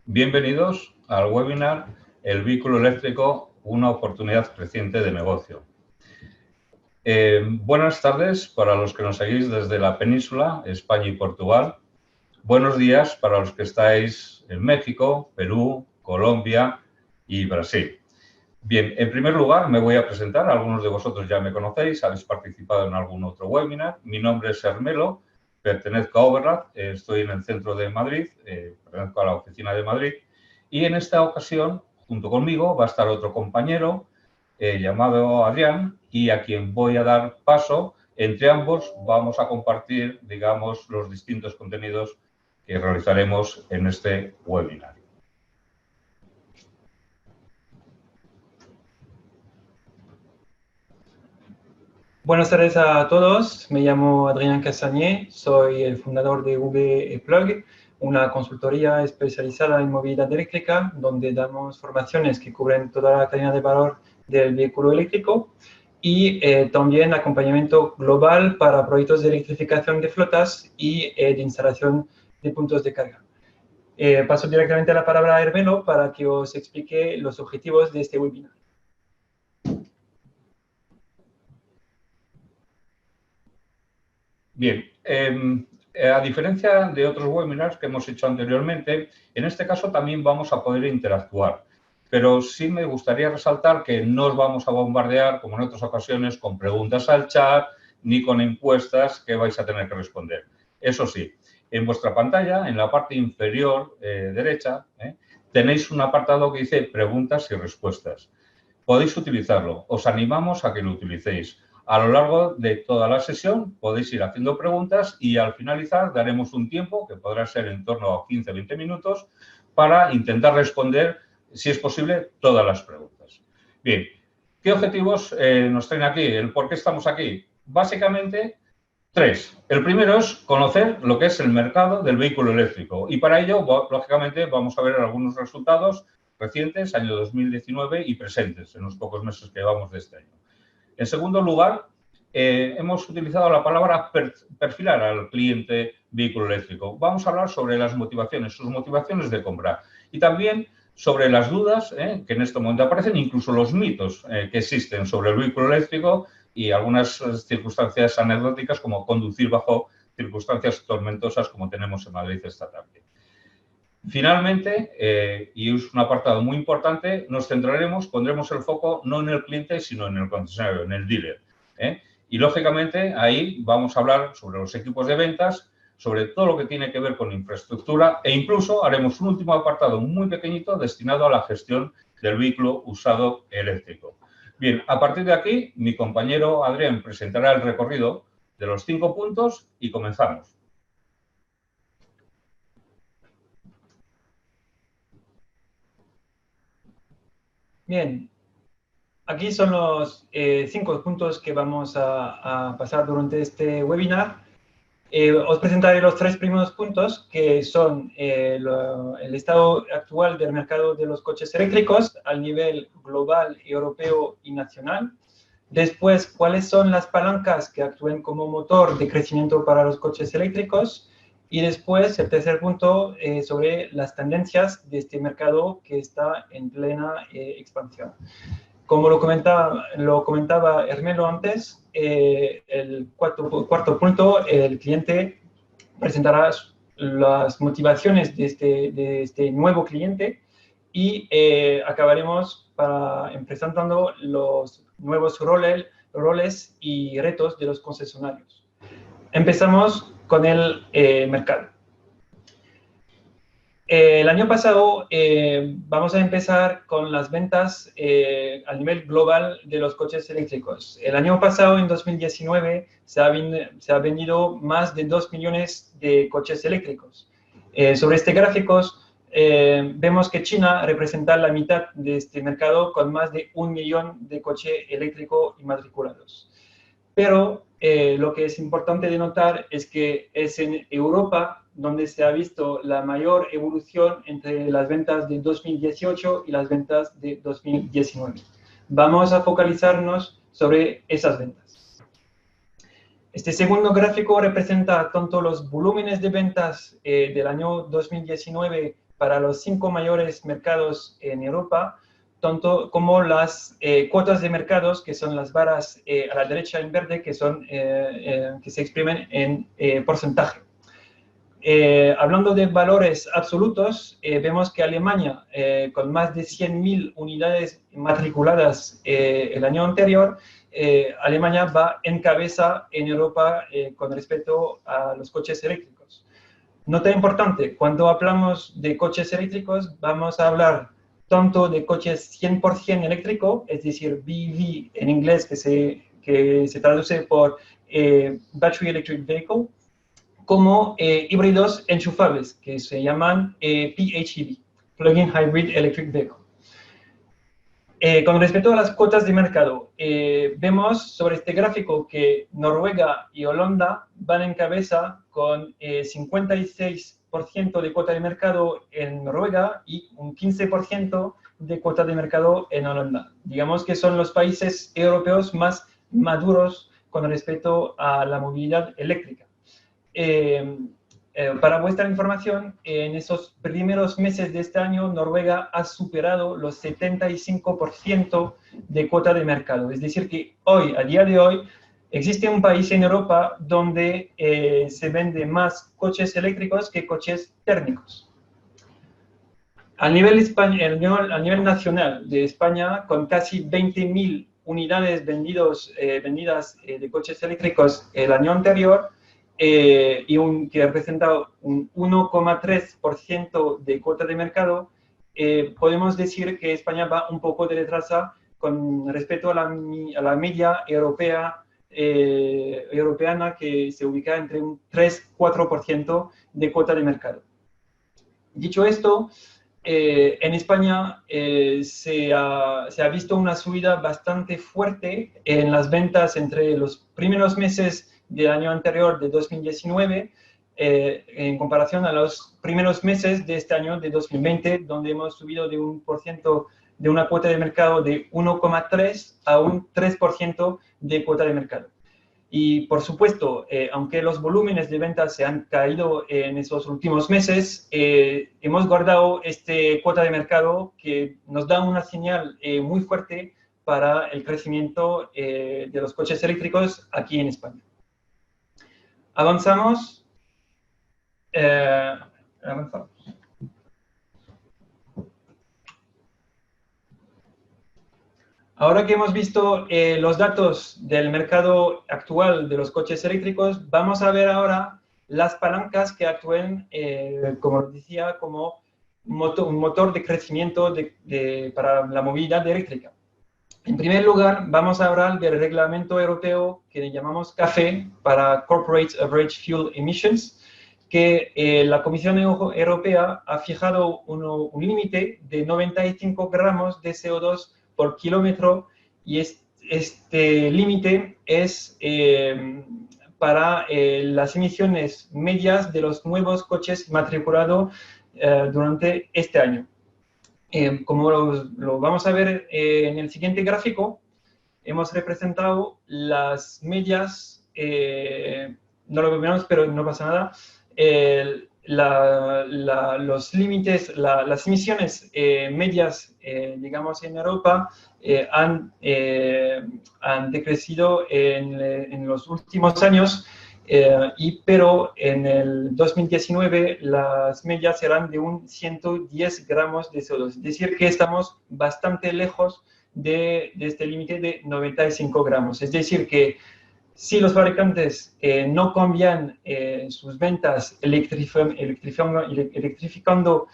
Bienvenidos al webinar El vehículo eléctrico, una oportunidad creciente de negocio. Buenas tardes para los que nos seguís desde la península, España y Portugal. Buenos días para los que estáis en México, Perú, Colombia y Brasil. Bien, en primer lugar me voy a presentar. Algunos de vosotros ya me conocéis, habéis participado en algún otro webinar. Mi nombre es Hermelo, pertenezco a Overlab, estoy en el centro de Madrid, pertenezco a la oficina de Madrid. Y en esta ocasión, junto conmigo, va a estar otro compañero llamado Adrián y a quien voy a dar paso. Entre ambos vamos a compartir, digamos, los distintos contenidos que realizaremos en este webinar. Buenas tardes a todos, me llamo Adrián Cassagne, soy el fundador de VE-Plug, una consultoría especializada en movilidad eléctrica, donde damos formaciones que cubren toda la cadena de valor del vehículo eléctrico y también acompañamiento global para proyectos de electrificación de flotas y de instalación de puntos de carga. Paso directamente la palabra a Hermelo para que os explique los objetivos de este webinar. Bien, a diferencia de otros webinars que hemos hecho anteriormente, en este caso también vamos a poder interactuar. Pero sí me gustaría resaltar que no os vamos a bombardear, como en otras ocasiones, con preguntas al chat ni con encuestas que vais a tener que responder. Eso sí, en vuestra pantalla, en la parte inferior derecha, tenéis un apartado que dice preguntas y respuestas. Podéis utilizarlo. Os animamos a que lo utilicéis. A lo largo de toda la sesión podéis ir haciendo preguntas y al finalizar daremos un tiempo, que podrá ser en torno a 15-20 minutos, para intentar responder, si es posible, todas las preguntas. Bien, ¿qué objetivos nos traen aquí? ¿El por qué estamos aquí? Básicamente, tres. El primero es conocer lo que es el mercado del vehículo eléctrico y para ello, lógicamente, vamos a ver algunos resultados recientes, año 2019 y presentes, en los pocos meses que llevamos de este año. En segundo lugar, hemos utilizado la palabra perfilar al cliente vehículo eléctrico. Vamos a hablar sobre las motivaciones, sus motivaciones de compra y también sobre las dudas que en este momento aparecen, incluso los mitos que existen sobre el vehículo eléctrico y algunas circunstancias anecdóticas como conducir bajo circunstancias tormentosas como tenemos en Madrid esta tarde. Finalmente, y es un apartado muy importante, nos centraremos, pondremos el foco no en el cliente, sino en el concesionario, en el dealer. Y, lógicamente, ahí vamos a hablar sobre los equipos de ventas, sobre todo lo que tiene que ver con infraestructura e incluso haremos un último apartado muy pequeñito destinado a la gestión del vehículo usado eléctrico. Bien, a partir de aquí, mi compañero Adrián presentará el recorrido de los 5 puntos y comenzamos. Bien, aquí son los 5 puntos que vamos a pasar durante este webinar. Os presentaré los 3 primeros puntos, que son el estado actual del mercado de los coches eléctricos a nivel global, europeo y nacional. Después, cuáles son las palancas que actúen como motor de crecimiento para los coches eléctricos. Y después, el tercer punto, sobre las tendencias de este mercado que está en plena expansión. Como lo comentaba Hermelo antes, el cuarto punto, el cliente presentará las motivaciones de este nuevo cliente y acabaremos presentando los nuevos roles y retos de los concesionarios. Empezamos con el mercado. El año pasado vamos a empezar con las ventas a nivel global de los coches eléctricos. El año pasado, en 2019, se ha vendido más de 2 millones de coches eléctricos. Sobre este gráfico vemos que China representa la mitad de este mercado con más de 1 millón de coches eléctricos inmatriculados. Pero lo que es importante de notar es que es en Europa donde se ha visto la mayor evolución entre las ventas de 2018 y las ventas de 2019. Vamos a focalizarnos sobre esas ventas. Este segundo gráfico representa tanto los volúmenes de ventas del año 2019 para los 5 mayores mercados en Europa, tanto como las cuotas de mercados, que son las barras a la derecha en verde, que se exprimen en porcentaje. Hablando de valores absolutos, vemos que Alemania, con más de 100.000 unidades matriculadas el año anterior, Alemania va en cabeza en Europa con respecto a los coches eléctricos. Nota importante, cuando hablamos de coches eléctricos, vamos a hablar tanto de coches 100% eléctrico, es decir, BEV en inglés, que se traduce por Battery Electric Vehicle, como híbridos enchufables, que se llaman PHEV, Plug-in Hybrid Electric Vehicle. Con respecto a las cuotas de mercado, vemos sobre este gráfico que Noruega y Holanda van en cabeza con 56% de cuota de mercado en Noruega y un 15% de cuota de mercado en Holanda. Digamos que son los países europeos más maduros con respecto a la movilidad eléctrica. Para vuestra información, en esos primeros meses de este año, Noruega ha superado los 75% de cuota de mercado. Es decir, que hoy, a día de hoy, existe un país en Europa donde se vende más coches eléctricos que coches térmicos. A nivel nacional de España, con casi 20.000 unidades vendidas de coches eléctricos el año anterior, que representa un 1,3% de cuota de mercado, podemos decir que España va un poco de retraso con respecto a la media europeana, que se ubica entre un 3-4% de cuota de mercado. Dicho esto, en España se ha visto una subida bastante fuerte en las ventas entre los primeros meses del año anterior, de 2019, en comparación a los primeros meses de este año, de 2020, donde hemos subido de de una cuota de mercado de 1,3 a un 3% de cuota de mercado. Y, por supuesto, aunque los volúmenes de ventas se han caído en esos últimos meses, hemos guardado este cuota de mercado que nos da una señal muy fuerte para el crecimiento de los coches eléctricos aquí en España. Avanzamos. Ahora que hemos visto los datos del mercado actual de los coches eléctricos, vamos a ver ahora las palancas que actúen, como decía, como un motor de crecimiento para la movilidad eléctrica. En primer lugar, vamos a hablar del reglamento europeo que le llamamos CAFE, para Corporate Average Fuel Emissions, que la Comisión Europea ha fijado un límite de 95 gramos de CO2 por kilómetro, y este límite es para las emisiones medias de los nuevos coches matriculados durante este año. Como lo vamos a ver en el siguiente gráfico, hemos representado las medias, no lo vemos, pero no pasa nada, los límites, las emisiones medias, digamos, en Europa han decrecido en los últimos años, pero en el 2019 las medias serán de un 110 gramos de CO2. Es decir, que estamos bastante lejos de este límite de 95 gramos. Es decir, que si los fabricantes no cambian sus ventas electrificando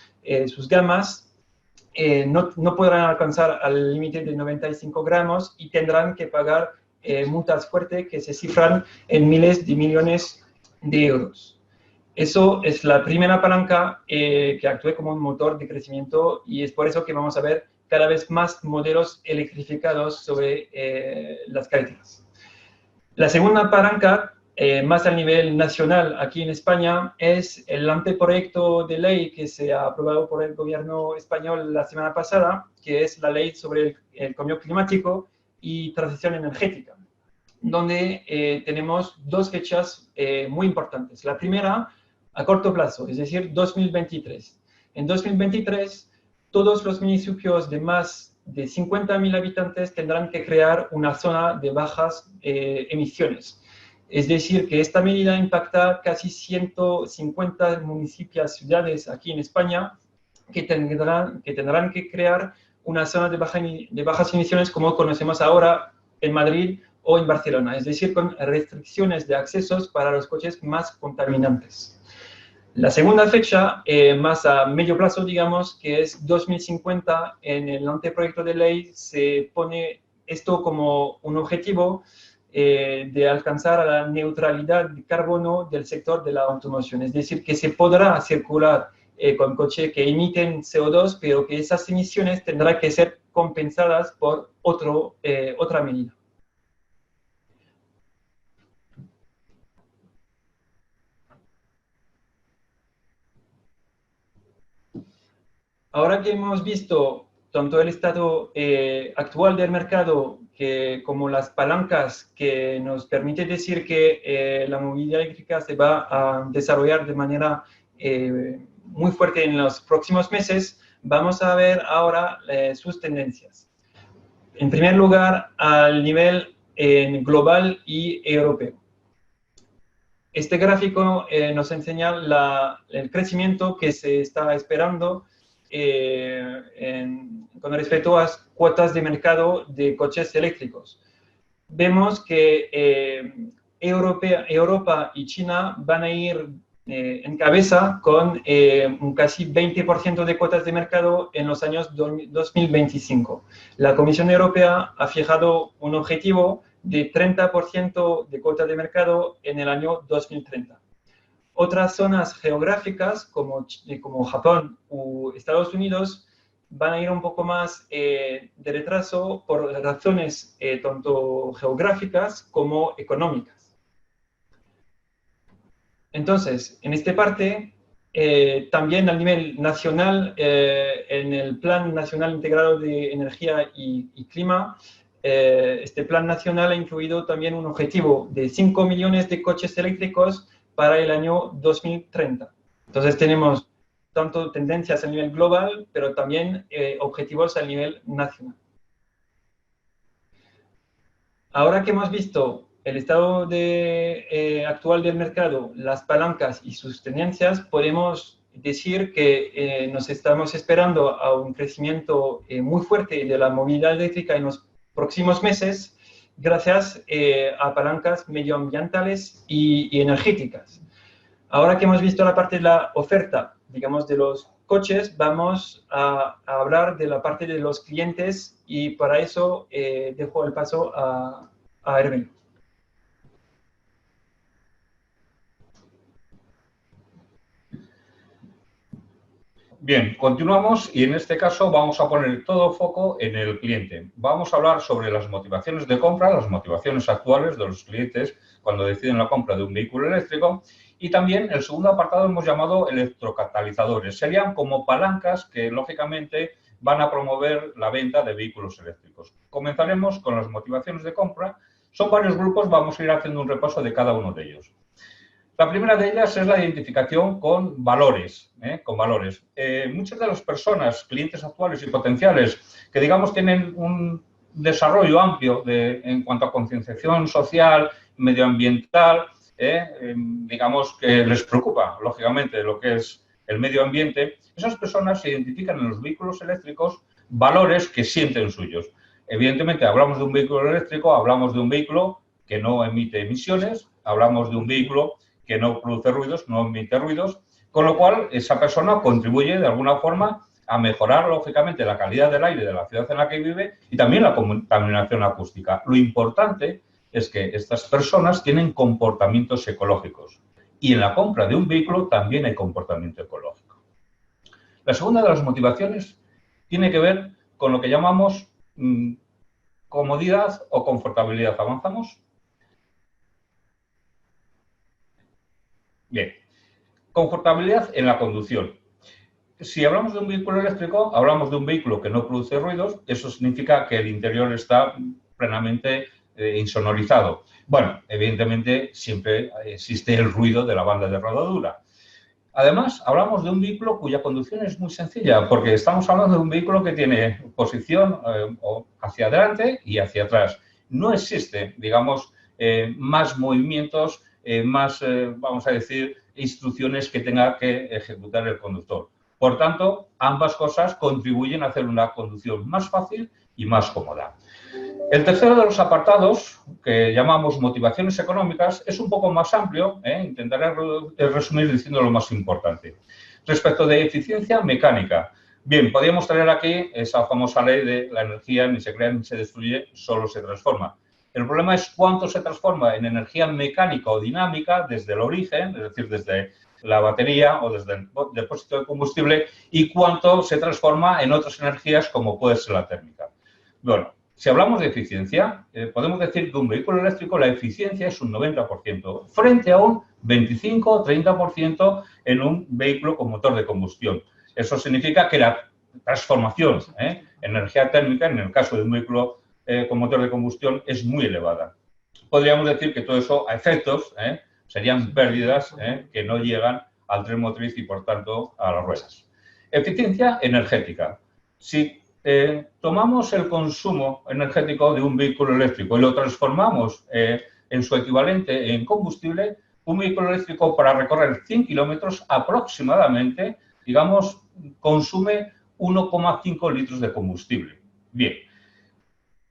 sus gamas, no podrán alcanzar al límite de 95 gramos y tendrán que pagar multas fuertes que se cifran en miles de millones de euros. Eso es la primera palanca que actúe como un motor de crecimiento, y es por eso que vamos a ver cada vez más modelos electrificados sobre las carreteras. La segunda palanca, más a nivel nacional aquí en España, es el anteproyecto de ley que se ha aprobado por el gobierno español la semana pasada, que es la ley sobre el cambio climático y transición energética, donde tenemos dos fechas muy importantes. La primera, a corto plazo, es decir, 2023. En 2023, todos los municipios de más de 50.000 habitantes tendrán que crear una zona de bajas emisiones. Es decir, que esta medida impacta casi 150 municipios, ciudades aquí en España, que tendrán que crear una zona de bajas emisiones como conocemos ahora en Madrid o en Barcelona, es decir, con restricciones de accesos para los coches más contaminantes. La segunda fecha, más a medio plazo, digamos, que es 2050, en el anteproyecto de ley se pone esto como un objetivo de alcanzar la neutralidad de carbono del sector de la automoción. Es decir, que se podrá circular con coches que emiten CO2, pero que esas emisiones tendrán que ser compensadas por otra medida. Ahora que hemos visto tanto el estado actual del mercado como las palancas que nos permiten decir que la movilidad eléctrica se va a desarrollar de manera muy fuerte en los próximos meses, vamos a ver ahora sus tendencias. En primer lugar, al nivel global y europeo. Este gráfico nos enseña el crecimiento que se está esperando con respecto a las cuotas de mercado de coches eléctricos. Vemos que Europa y China van a ir en cabeza con un casi 20% de cuotas de mercado en los años 2025. La Comisión Europea ha fijado un objetivo de 30% de cuotas de mercado en el año 2030. Otras zonas geográficas como Japón u Estados Unidos van a ir un poco más de retraso por razones tanto geográficas como económicas. Entonces, en esta parte, también a nivel nacional, en el Plan Nacional Integrado de Energía y Clima, este plan nacional ha incluido también un objetivo de 5 millones de coches eléctricos para el año 2030. Entonces tenemos tanto tendencias a nivel global, pero también objetivos a nivel nacional. Ahora que hemos visto el estado actual del mercado, las palancas y sus tendencias, podemos decir que nos estamos esperando a un crecimiento muy fuerte de la movilidad eléctrica en los próximos meses, gracias a palancas medioambientales y energéticas. Ahora que hemos visto la parte de la oferta, digamos, de los coches, vamos a hablar de la parte de los clientes y para eso dejo el paso a Erwin. Bien, continuamos y en este caso vamos a poner todo foco en el cliente. Vamos a hablar sobre las motivaciones de compra, las motivaciones actuales de los clientes cuando deciden la compra de un vehículo eléctrico y también el segundo apartado hemos llamado electrocatalizadores. Serían como palancas que lógicamente van a promover la venta de vehículos eléctricos. Comenzaremos con las motivaciones de compra. Son varios grupos, vamos a ir haciendo un repaso de cada uno de ellos. La primera de ellas es la identificación con valores. Muchas de las personas, clientes actuales y potenciales, que digamos tienen un desarrollo amplio en cuanto a concienciación social, medioambiental, digamos que les preocupa, lógicamente, lo que es el medio ambiente, esas personas se identifican en los vehículos eléctricos valores que sienten suyos. Evidentemente, hablamos de un vehículo eléctrico, hablamos de un vehículo que no emite emisiones, hablamos de un vehículo que no produce ruidos, no emite ruidos, con lo cual esa persona contribuye de alguna forma a mejorar, lógicamente, la calidad del aire de la ciudad en la que vive y también la contaminación acústica. Lo importante es que estas personas tienen comportamientos ecológicos y en la compra de un vehículo también hay comportamiento ecológico. La segunda de las motivaciones tiene que ver con lo que llamamos comodidad o confortabilidad. ¿Avanzamos? Bien, confortabilidad en la conducción. Si hablamos de un vehículo eléctrico, hablamos de un vehículo que no produce ruidos, eso significa que el interior está plenamente insonorizado. Bueno, evidentemente siempre existe el ruido de la banda de rodadura. Además, hablamos de un vehículo cuya conducción es muy sencilla, porque estamos hablando de un vehículo que tiene posición hacia adelante y hacia atrás. No existe, digamos, más movimientos, vamos a decir, instrucciones que tenga que ejecutar el conductor. Por tanto, ambas cosas contribuyen a hacer una conducción más fácil y más cómoda. El tercero de los apartados, que llamamos motivaciones económicas, es un poco más amplio, intentaré resumir diciendo lo más importante. Respecto de eficiencia mecánica, bien, podríamos traer aquí esa famosa ley de la energía ni se crea ni se destruye, solo se transforma. El problema es cuánto se transforma en energía mecánica o dinámica desde el origen, es decir, desde la batería o desde el depósito de combustible, y cuánto se transforma en otras energías como puede ser la térmica. Bueno, si hablamos de eficiencia, podemos decir que un vehículo eléctrico la eficiencia es un 90% frente a un 25 o 30% en un vehículo con motor de combustión. Eso significa que la transformación en energía térmica, en el caso de un vehículo con motor de combustión, es muy elevada. Podríamos decir que todo eso a efectos serían pérdidas que no llegan al tren motriz y, por tanto, a las ruedas. Eficiencia energética. Si tomamos el consumo energético de un vehículo eléctrico y lo transformamos en su equivalente en combustible, un vehículo eléctrico para recorrer 100 kilómetros aproximadamente, digamos, consume 1,5 litros de combustible. Bien,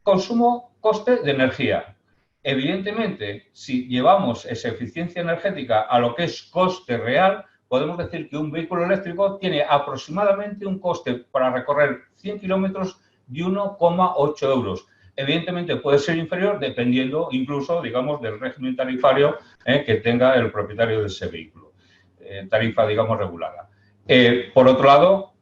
consumo, coste de energía. Evidentemente, si llevamos esa eficiencia energética a lo que es coste real, podemos decir que un vehículo eléctrico tiene aproximadamente un coste para recorrer 100 kilómetros de 1,8 euros. Evidentemente puede ser inferior dependiendo incluso, digamos, del régimen tarifario que tenga el propietario de ese vehículo. Tarifa, digamos, regulada. Por otro lado,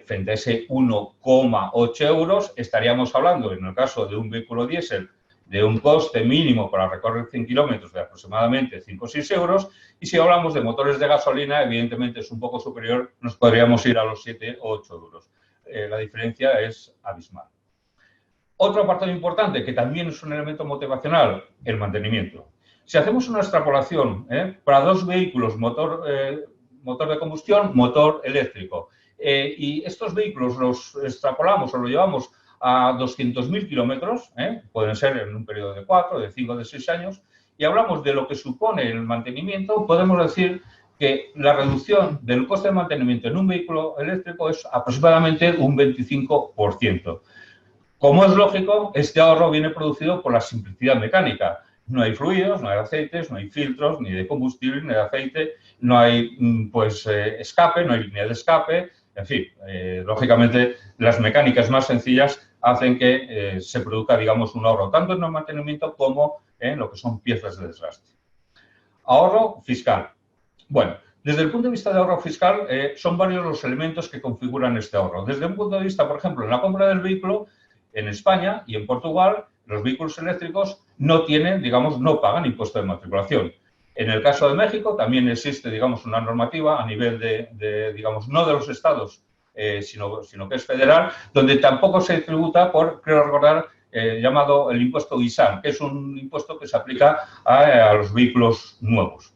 frente a ese 1,8 euros, estaríamos hablando, en el caso de un vehículo diésel, de un coste mínimo para recorrer 100 kilómetros de aproximadamente 5 o 6 euros. Y si hablamos de motores de gasolina, evidentemente es un poco superior, nos podríamos ir a los 7 o 8 euros. La diferencia es abismal. Otro apartado importante, que también es un elemento motivacional, el mantenimiento. Si hacemos una extrapolación para dos vehículos, motor de combustión, motor eléctrico, y estos vehículos los extrapolamos o los llevamos a 200.000 kilómetros, pueden ser en un periodo de 4, de 5, de 6 años, y hablamos de lo que supone el mantenimiento, podemos decir que la reducción del coste de mantenimiento en un vehículo eléctrico es aproximadamente un 25%. Como es lógico, este ahorro viene producido por la simplicidad mecánica. No hay fluidos, no hay aceites, no hay filtros, ni de combustible, ni de aceite, no hay escape, no hay línea de escape. En fin, lógicamente, las mecánicas más sencillas hacen que se produzca, digamos, un ahorro tanto en el mantenimiento como en lo que son piezas de desgaste. Ahorro fiscal. Bueno, desde el punto de vista de ahorro fiscal, son varios los elementos que configuran este ahorro. Desde un punto de vista, por ejemplo, en la compra del vehículo, en España y en Portugal, los vehículos eléctricos no tienen, digamos, no pagan impuesto de matriculación. En el caso de México también existe, digamos, una normativa a nivel de digamos, no de los estados, sino que es federal, donde tampoco se tributa por, creo recordar, llamado el impuesto ISAN, que es un impuesto que se aplica a los vehículos nuevos.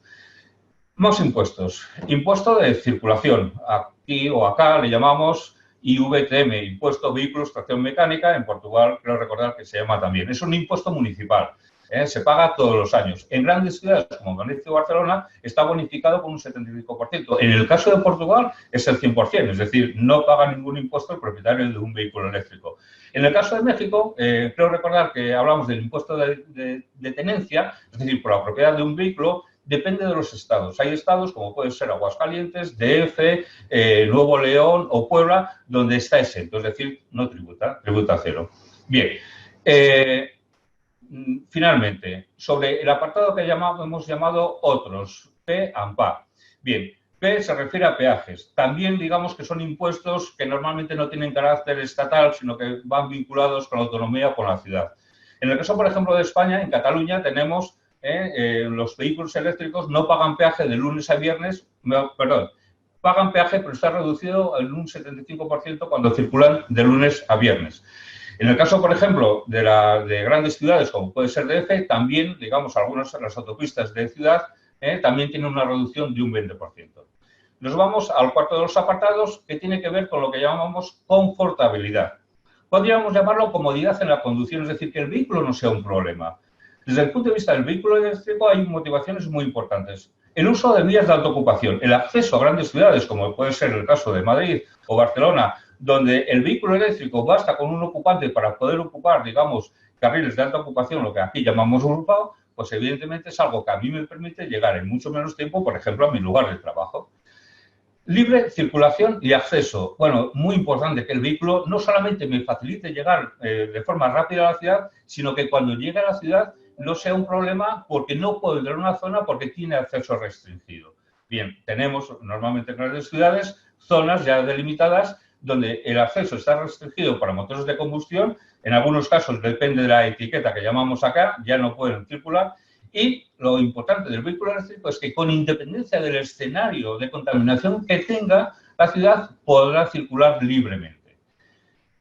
Más impuestos. Impuesto de circulación. Aquí o acá le llamamos IVTM, Impuesto Vehículos Tracción Mecánica. En Portugal, creo recordar que se llama también. Es un impuesto municipal. Se paga todos los años. En grandes ciudades como Madrid y Barcelona está bonificado con un 75%. En el caso de Portugal es el 100%, es decir, no paga ningún impuesto el propietario de un vehículo eléctrico. En el caso de México, creo recordar que hablamos del impuesto de tenencia, es decir, por la propiedad de un vehículo, depende de los estados. Hay estados como pueden ser Aguascalientes, DF, Nuevo León o Puebla, donde está exento, es decir, no tributa, tributa cero. Bien. Finalmente, sobre el apartado que hemos llamado otros, P and PA. Bien, P se refiere a peajes. También digamos que son impuestos que normalmente no tienen carácter estatal, sino que van vinculados con la autonomía o con la ciudad. En el caso, por ejemplo, de España, en Cataluña tenemos los vehículos eléctricos no pagan peaje de lunes a viernes, pagan peaje pero está reducido en un 75% cuando circulan de lunes a viernes. En el caso, por ejemplo, de grandes ciudades, como puede ser DF, también, digamos, algunas de las autopistas de ciudad también tienen una reducción de un 20%. Nos vamos al cuarto de los apartados, que tiene que ver con lo que llamamos confortabilidad. Podríamos llamarlo comodidad en la conducción, es decir, que el vehículo no sea un problema. Desde el punto de vista del vehículo eléctrico hay motivaciones muy importantes. El uso de vías de alta ocupación, el acceso a grandes ciudades, como puede ser el caso de Madrid o Barcelona, donde el vehículo eléctrico basta con un ocupante para poder ocupar, digamos, carriles de alta ocupación, lo que aquí llamamos urbano, pues evidentemente es algo que a mí me permite llegar en mucho menos tiempo, por ejemplo, a mi lugar de trabajo. Libre circulación y acceso. Bueno, muy importante que el vehículo no solamente me facilite llegar de forma rápida a la ciudad, sino que cuando llegue a la ciudad no sea un problema porque no puedo entrar en una zona porque tiene acceso restringido. Bien, tenemos normalmente en grandes ciudades zonas ya delimitadas donde el acceso está restringido para motores de combustión. En algunos casos, depende de la etiqueta que llamamos acá, ya no pueden circular. Y lo importante del vehículo eléctrico es que con independencia del escenario de contaminación que tenga, la ciudad podrá circular libremente.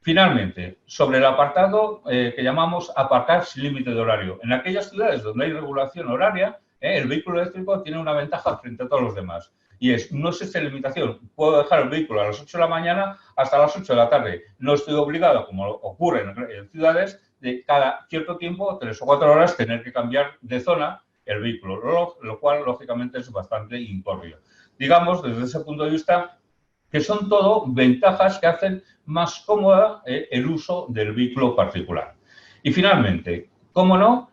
Finalmente, sobre el apartado que llamamos aparcar sin límite de horario. En aquellas ciudades donde hay regulación horaria, el vehículo eléctrico tiene una ventaja frente a todos los demás. Y no es esta limitación. Puedo dejar el vehículo a las 8 de la mañana hasta las 8 de la tarde. No estoy obligado, como ocurre en ciudades, de cada cierto tiempo, 3 o 4 horas, tener que cambiar de zona el vehículo, lo cual, lógicamente, es bastante incordio. Digamos, desde ese punto de vista, que son todo ventajas que hacen más cómoda el uso del vehículo particular. Y finalmente, ¿cómo no?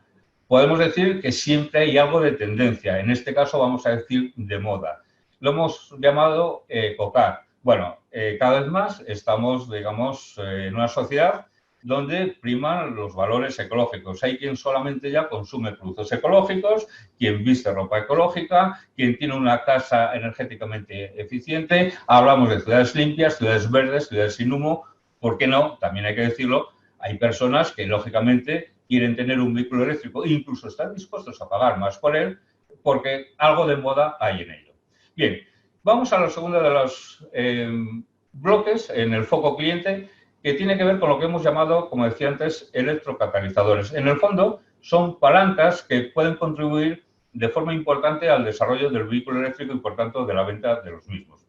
Podemos decir que siempre hay algo de tendencia. En este caso vamos a decir de moda. Lo hemos llamado ecocar. Bueno, cada vez más estamos, digamos, en una sociedad donde priman los valores ecológicos. Hay quien solamente ya consume productos ecológicos, quien viste ropa ecológica, quien tiene una casa energéticamente eficiente. Hablamos de ciudades limpias, ciudades verdes, ciudades sin humo. ¿Por qué no? También hay que decirlo, hay personas que, lógicamente, quieren tener un vehículo eléctrico e incluso están dispuestos a pagar más por él porque algo de moda hay en ello. Bien, vamos a la segunda de los bloques en el foco cliente, que tiene que ver con lo que hemos llamado, como decía antes, electrocatalizadores. En el fondo, son palancas que pueden contribuir de forma importante al desarrollo del vehículo eléctrico y, por tanto, de la venta de los mismos.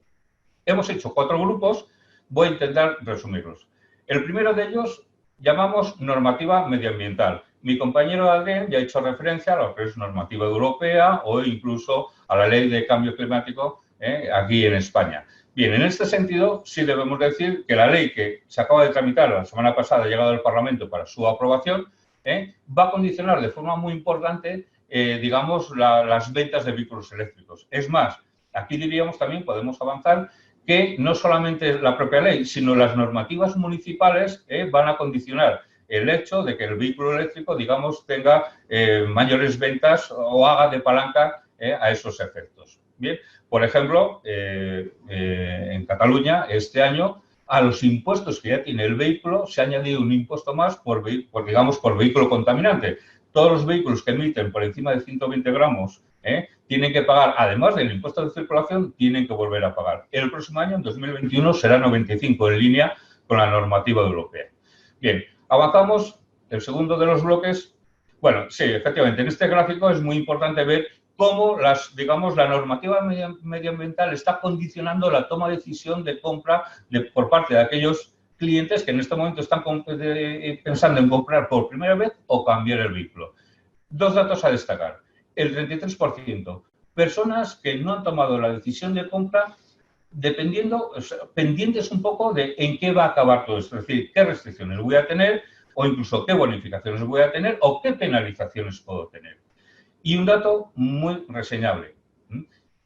Hemos hecho 4 grupos, voy a intentar resumirlos. El primero de ellos llamamos normativa medioambiental. Mi compañero Adrián ya ha hecho referencia a lo que es normativa europea o incluso a la ley de cambio climático aquí en España. Bien, en este sentido, sí debemos decir que la ley que se acaba de tramitar la semana pasada, ha llegado al Parlamento para su aprobación, va a condicionar de forma muy importante, digamos, las ventas de vehículos eléctricos. Es más, aquí diríamos también, podemos avanzar, que no solamente la propia ley, sino las normativas municipales van a condicionar el hecho de que el vehículo eléctrico, digamos, tenga mayores ventas o haga de palanca a esos efectos. Bien, por ejemplo, en Cataluña, este año, a los impuestos que ya tiene el vehículo se ha añadido un impuesto más por vehículo contaminante. Todos los vehículos que emiten por encima de 120 gramos tienen que pagar, además del impuesto de circulación, tienen que volver a pagar. El próximo año, en 2021, será 95, en línea con la normativa europea. Bien, avanzamos. El segundo de los bloques. Bueno, sí, efectivamente, en este gráfico es muy importante ver cómo la normativa medioambiental está condicionando la toma de decisión de compra por parte de aquellos clientes que en este momento están pensando en comprar por primera vez o cambiar el vehículo. 2 datos a destacar. El 33%. Personas que no han tomado la decisión de compra pendientes un poco de en qué va a acabar todo esto. Es decir, qué restricciones voy a tener o incluso qué bonificaciones voy a tener o qué penalizaciones puedo tener. Y un dato muy reseñable.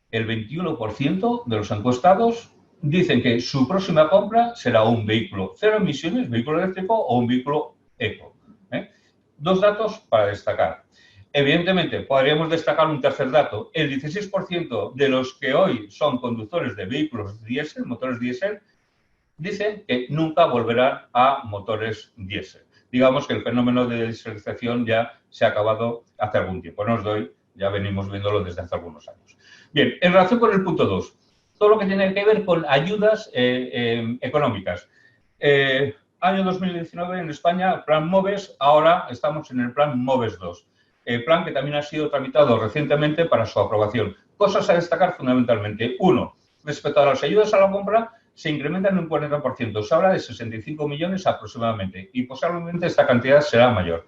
El 21% de los encuestados dicen que su próxima compra será un vehículo cero emisiones, vehículo eléctrico o un vehículo eco. 2 datos para destacar. Evidentemente, podríamos destacar un tercer dato. El 16% de los que hoy son conductores de vehículos diésel, motores diésel, dicen que nunca volverán a motores diésel. Digamos que el fenómeno de dieselización ya se ha acabado hace algún tiempo. No os doy, ya venimos viéndolo desde hace algunos años. Bien, en relación con el punto 2, todo lo que tiene que ver con ayudas económicas. Año 2019 en España, el plan MOVES, ahora estamos en el plan MOVES 2. El plan que también ha sido tramitado recientemente para su aprobación. Cosas a destacar fundamentalmente. 1, respecto a las ayudas a la compra, se incrementan un 40%. Se habla de 65 millones aproximadamente y posiblemente esta cantidad será mayor.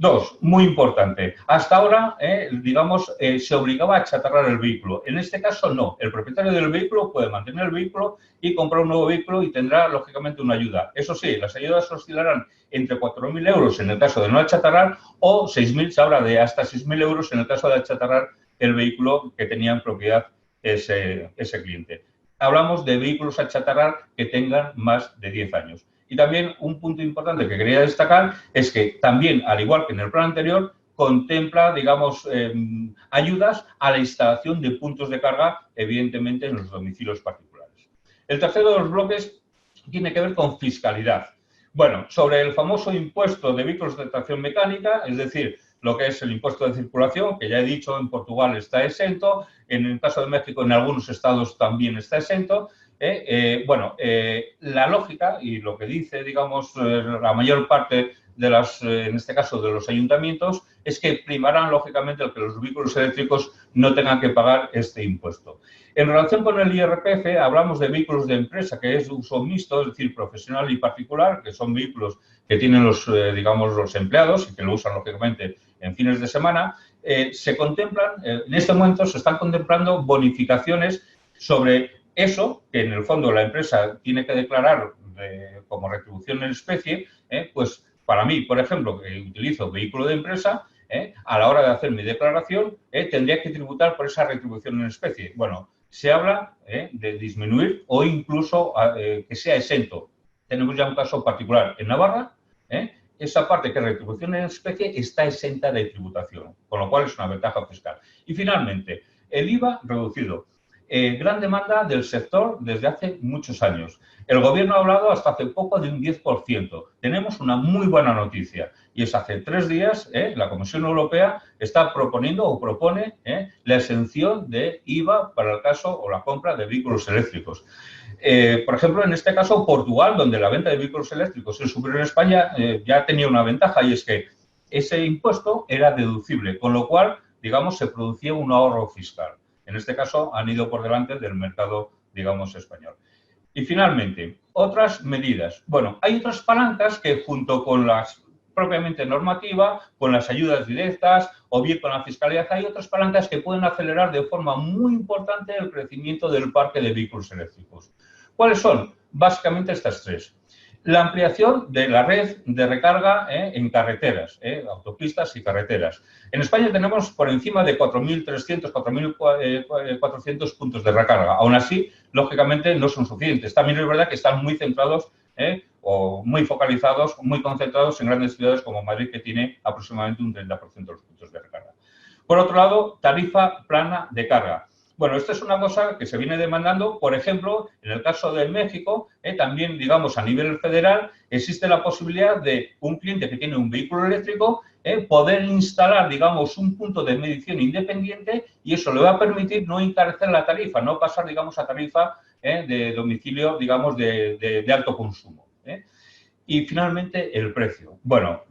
Dos, muy importante, hasta ahora, digamos, se obligaba a achatarrar el vehículo. En este caso, no. El propietario del vehículo puede mantener el vehículo y comprar un nuevo vehículo y tendrá, lógicamente, una ayuda. Eso sí, las ayudas oscilarán entre 4.000 euros en el caso de no achatarrar o 6.000, se habla de hasta 6.000 euros en el caso de achatarrar el vehículo que tenía en propiedad ese cliente. Hablamos de vehículos a achatarrar que tengan más de 10 años. Y también un punto importante que quería destacar es que también, al igual que en el plan anterior, contempla, digamos, ayudas a la instalación de puntos de carga, evidentemente, en los domicilios particulares. El tercero de los bloques tiene que ver con fiscalidad. Bueno, sobre el famoso impuesto de vehículos de tracción mecánica, es decir, lo que es el impuesto de circulación, que ya he dicho, en Portugal está exento, en el caso de México, en algunos estados también está exento. La lógica y lo que dice, digamos, la mayor parte de las, en este caso, de los ayuntamientos, es que primarán, lógicamente, el que los vehículos eléctricos no tengan que pagar este impuesto. En relación con el IRPF, hablamos de vehículos de empresa, que es de uso mixto, es decir, profesional y particular, que son vehículos que tienen los, digamos, los empleados y que lo usan, lógicamente, en fines de semana. Se contemplan, en este momento se están contemplando bonificaciones sobre eso, que en el fondo la empresa tiene que declarar como retribución en especie, pues para mí, por ejemplo, que utilizo vehículo de empresa, a la hora de hacer mi declaración, tendría que tributar por esa retribución en especie. Bueno, se habla de disminuir o incluso que sea exento. Tenemos ya un caso particular en Navarra, esa parte que es retribución en especie está exenta de tributación, con lo cual es una ventaja fiscal. Y finalmente, el IVA reducido. Gran demanda del sector desde hace muchos años. El Gobierno ha hablado hasta hace poco de un 10%. Tenemos una muy buena noticia y es hace 3 días la Comisión Europea está proponiendo o propone la exención de IVA para el caso o la compra de vehículos eléctricos. Por ejemplo, en este caso, Portugal, donde la venta de vehículos eléctricos es superior a España, ya tenía una ventaja y es que ese impuesto era deducible, con lo cual, digamos, se producía un ahorro fiscal. En este caso, han ido por delante del mercado, digamos, español. Y finalmente, otras medidas. Bueno, hay otras palancas que junto con las propiamente normativa, con las ayudas directas o bien con la fiscalidad, hay otras palancas que pueden acelerar de forma muy importante el crecimiento del parque de vehículos eléctricos. ¿Cuáles son? Básicamente estas tres. La ampliación de la red de recarga en carreteras, autopistas y carreteras. En España tenemos por encima de 4.300, 4.400 puntos de recarga. Aún así, lógicamente, no son suficientes. También es verdad que están muy centrados o muy focalizados, muy concentrados en grandes ciudades como Madrid, que tiene aproximadamente un 30% de los puntos de recarga. Por otro lado, tarifa plana de carga. Bueno, esto es una cosa que se viene demandando, por ejemplo, en el caso de México, también, digamos, a nivel federal, existe la posibilidad de un cliente que tiene un vehículo eléctrico poder instalar, digamos, un punto de medición independiente y eso le va a permitir no encarecer la tarifa, no pasar, digamos, a tarifa de domicilio, digamos, de alto consumo. Y finalmente, el precio. Bueno,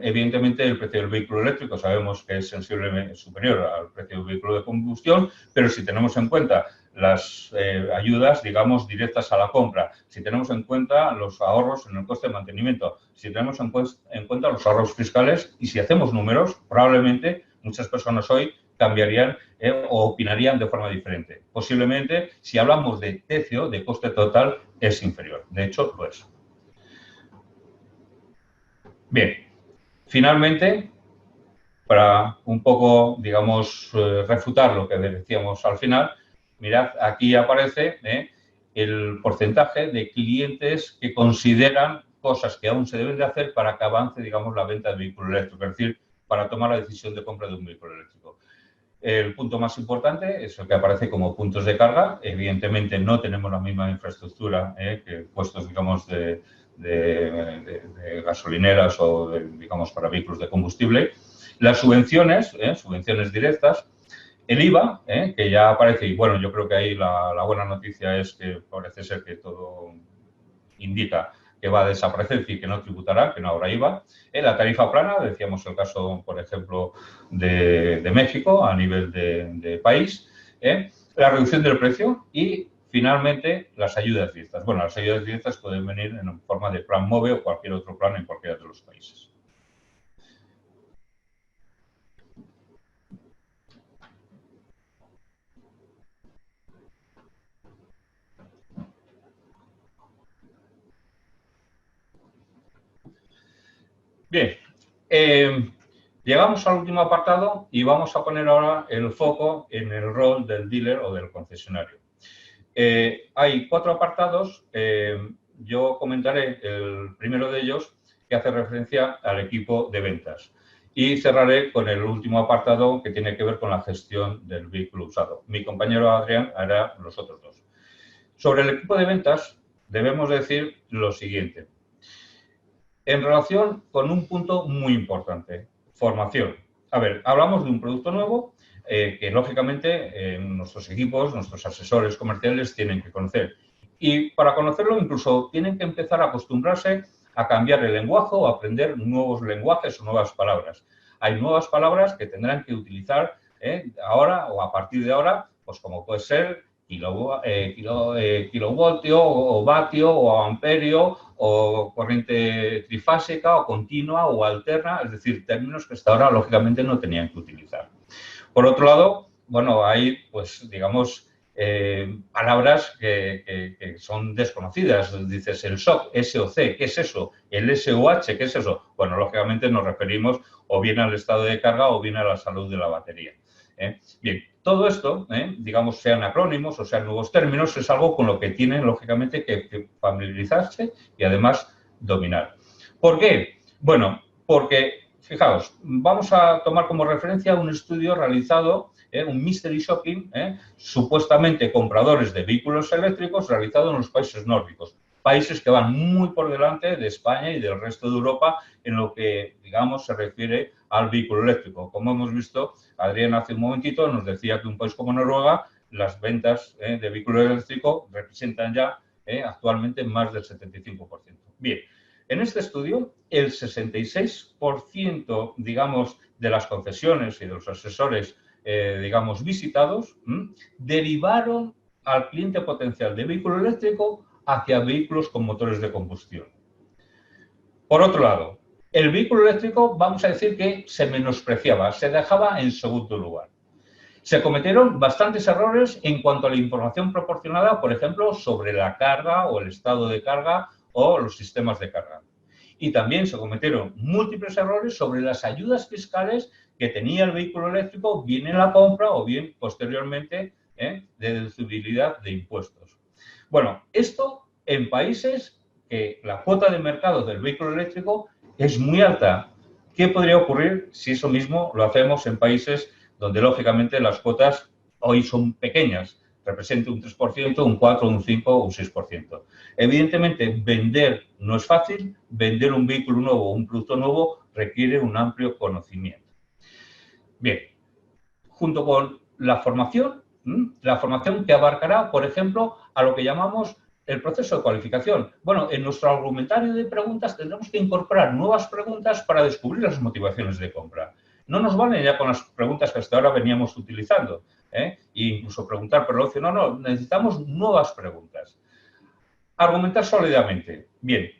evidentemente el precio del vehículo eléctrico sabemos que es sensiblemente superior al precio del vehículo de combustión, pero si tenemos en cuenta las ayudas, digamos, directas a la compra, si tenemos en cuenta los ahorros en el coste de mantenimiento, si tenemos en cuenta los ahorros fiscales y si hacemos números, probablemente muchas personas hoy cambiarían o opinarían de forma diferente. Posiblemente, si hablamos de TCO, de coste total, es inferior. De hecho, lo es. Bien, finalmente, para un poco, digamos, refutar lo que decíamos al final, mirad, aquí aparece el porcentaje de clientes que consideran cosas que aún se deben de hacer para que avance, digamos, la venta de vehículo eléctrico, es decir, para tomar la decisión de compra de un vehículo eléctrico. El punto más importante es el que aparece como puntos de carga. Evidentemente, no tenemos la misma infraestructura que puestos, digamos, de gasolineras o, digamos, para vehículos de combustible. Las subvenciones, subvenciones directas. El IVA, que ya aparece, y bueno, yo creo que ahí la buena noticia es que parece ser que todo indica que va a desaparecer y que no tributará, que no habrá IVA. La tarifa plana, decíamos el caso, por ejemplo, de México a nivel de país. La reducción del precio y, finalmente, las ayudas directas. Bueno, las ayudas directas pueden venir en forma de plan MOVE o cualquier otro plan en cualquiera de los países. Bien, llegamos al último apartado y vamos a poner ahora el foco en el rol del dealer o del concesionario. Hay 4 apartados, yo comentaré el primero de ellos que hace referencia al equipo de ventas y cerraré con el último apartado que tiene que ver con la gestión del vehículo usado. Mi compañero Adrián hará los otros 2. Sobre el equipo de ventas debemos decir lo siguiente. En relación con un punto muy importante, formación. A ver, hablamos de un producto nuevo que, lógicamente, nuestros equipos, nuestros asesores comerciales tienen que conocer. Y para conocerlo, incluso tienen que empezar a acostumbrarse a cambiar el lenguaje o a aprender nuevos lenguajes o nuevas palabras. Hay nuevas palabras que tendrán que utilizar ahora o a partir de ahora, pues como puede ser kilovoltio o vatio o amperio o corriente trifásica o continua o alterna, es decir, términos que hasta ahora lógicamente no tenían que utilizar. Por otro lado, bueno, hay pues digamos palabras que son desconocidas. Dices el SOC, SOC, ¿qué es eso? El SOH, ¿qué es eso? Bueno, lógicamente nos referimos o bien al estado de carga o bien a la salud de la batería. Bien, todo esto, digamos, sean acrónimos o sean nuevos términos, es algo con lo que tienen, lógicamente, que familiarizarse y, además, dominar. ¿Por qué? Bueno, porque, fijaos, vamos a tomar como referencia un estudio realizado, un mystery shopping, supuestamente compradores de vehículos eléctricos, realizado en los países nórdicos. Países que van muy por delante de España y del resto de Europa en lo que, digamos, se refiere al vehículo eléctrico. Como hemos visto, Adrián hace un momentito nos decía que un país como Noruega, las ventas de vehículo eléctrico representan ya actualmente más del 75%. Bien, en este estudio, el 66%, digamos, de las concesiones y de los asesores, digamos, visitados, derivaron al cliente potencial de vehículo eléctrico hacia vehículos con motores de combustión. Por otro lado, el vehículo eléctrico, vamos a decir que se menospreciaba, se dejaba en segundo lugar. Se cometieron bastantes errores en cuanto a la información proporcionada, por ejemplo, sobre la carga o el estado de carga o los sistemas de carga. Y también se cometieron múltiples errores sobre las ayudas fiscales que tenía el vehículo eléctrico, bien en la compra o bien posteriormente de deducibilidad de impuestos. Bueno, esto en países que la cuota de mercado del vehículo eléctrico es muy alta. ¿Qué podría ocurrir si eso mismo lo hacemos en países donde, lógicamente, las cuotas hoy son pequeñas? Representa un 3%, un 4%, un 5% o un 6%. Evidentemente, vender no es fácil. Vender un vehículo nuevo o un producto nuevo requiere un amplio conocimiento. Bien, junto con la formación que abarcará, por ejemplo, a lo que llamamos el proceso de cualificación. Bueno, en nuestro argumentario de preguntas tendremos que incorporar nuevas preguntas para descubrir las motivaciones de compra. No nos valen ya con las preguntas que hasta ahora veníamos utilizando, e incluso preguntar por el ocio. No, necesitamos nuevas preguntas. Argumentar sólidamente. Bien,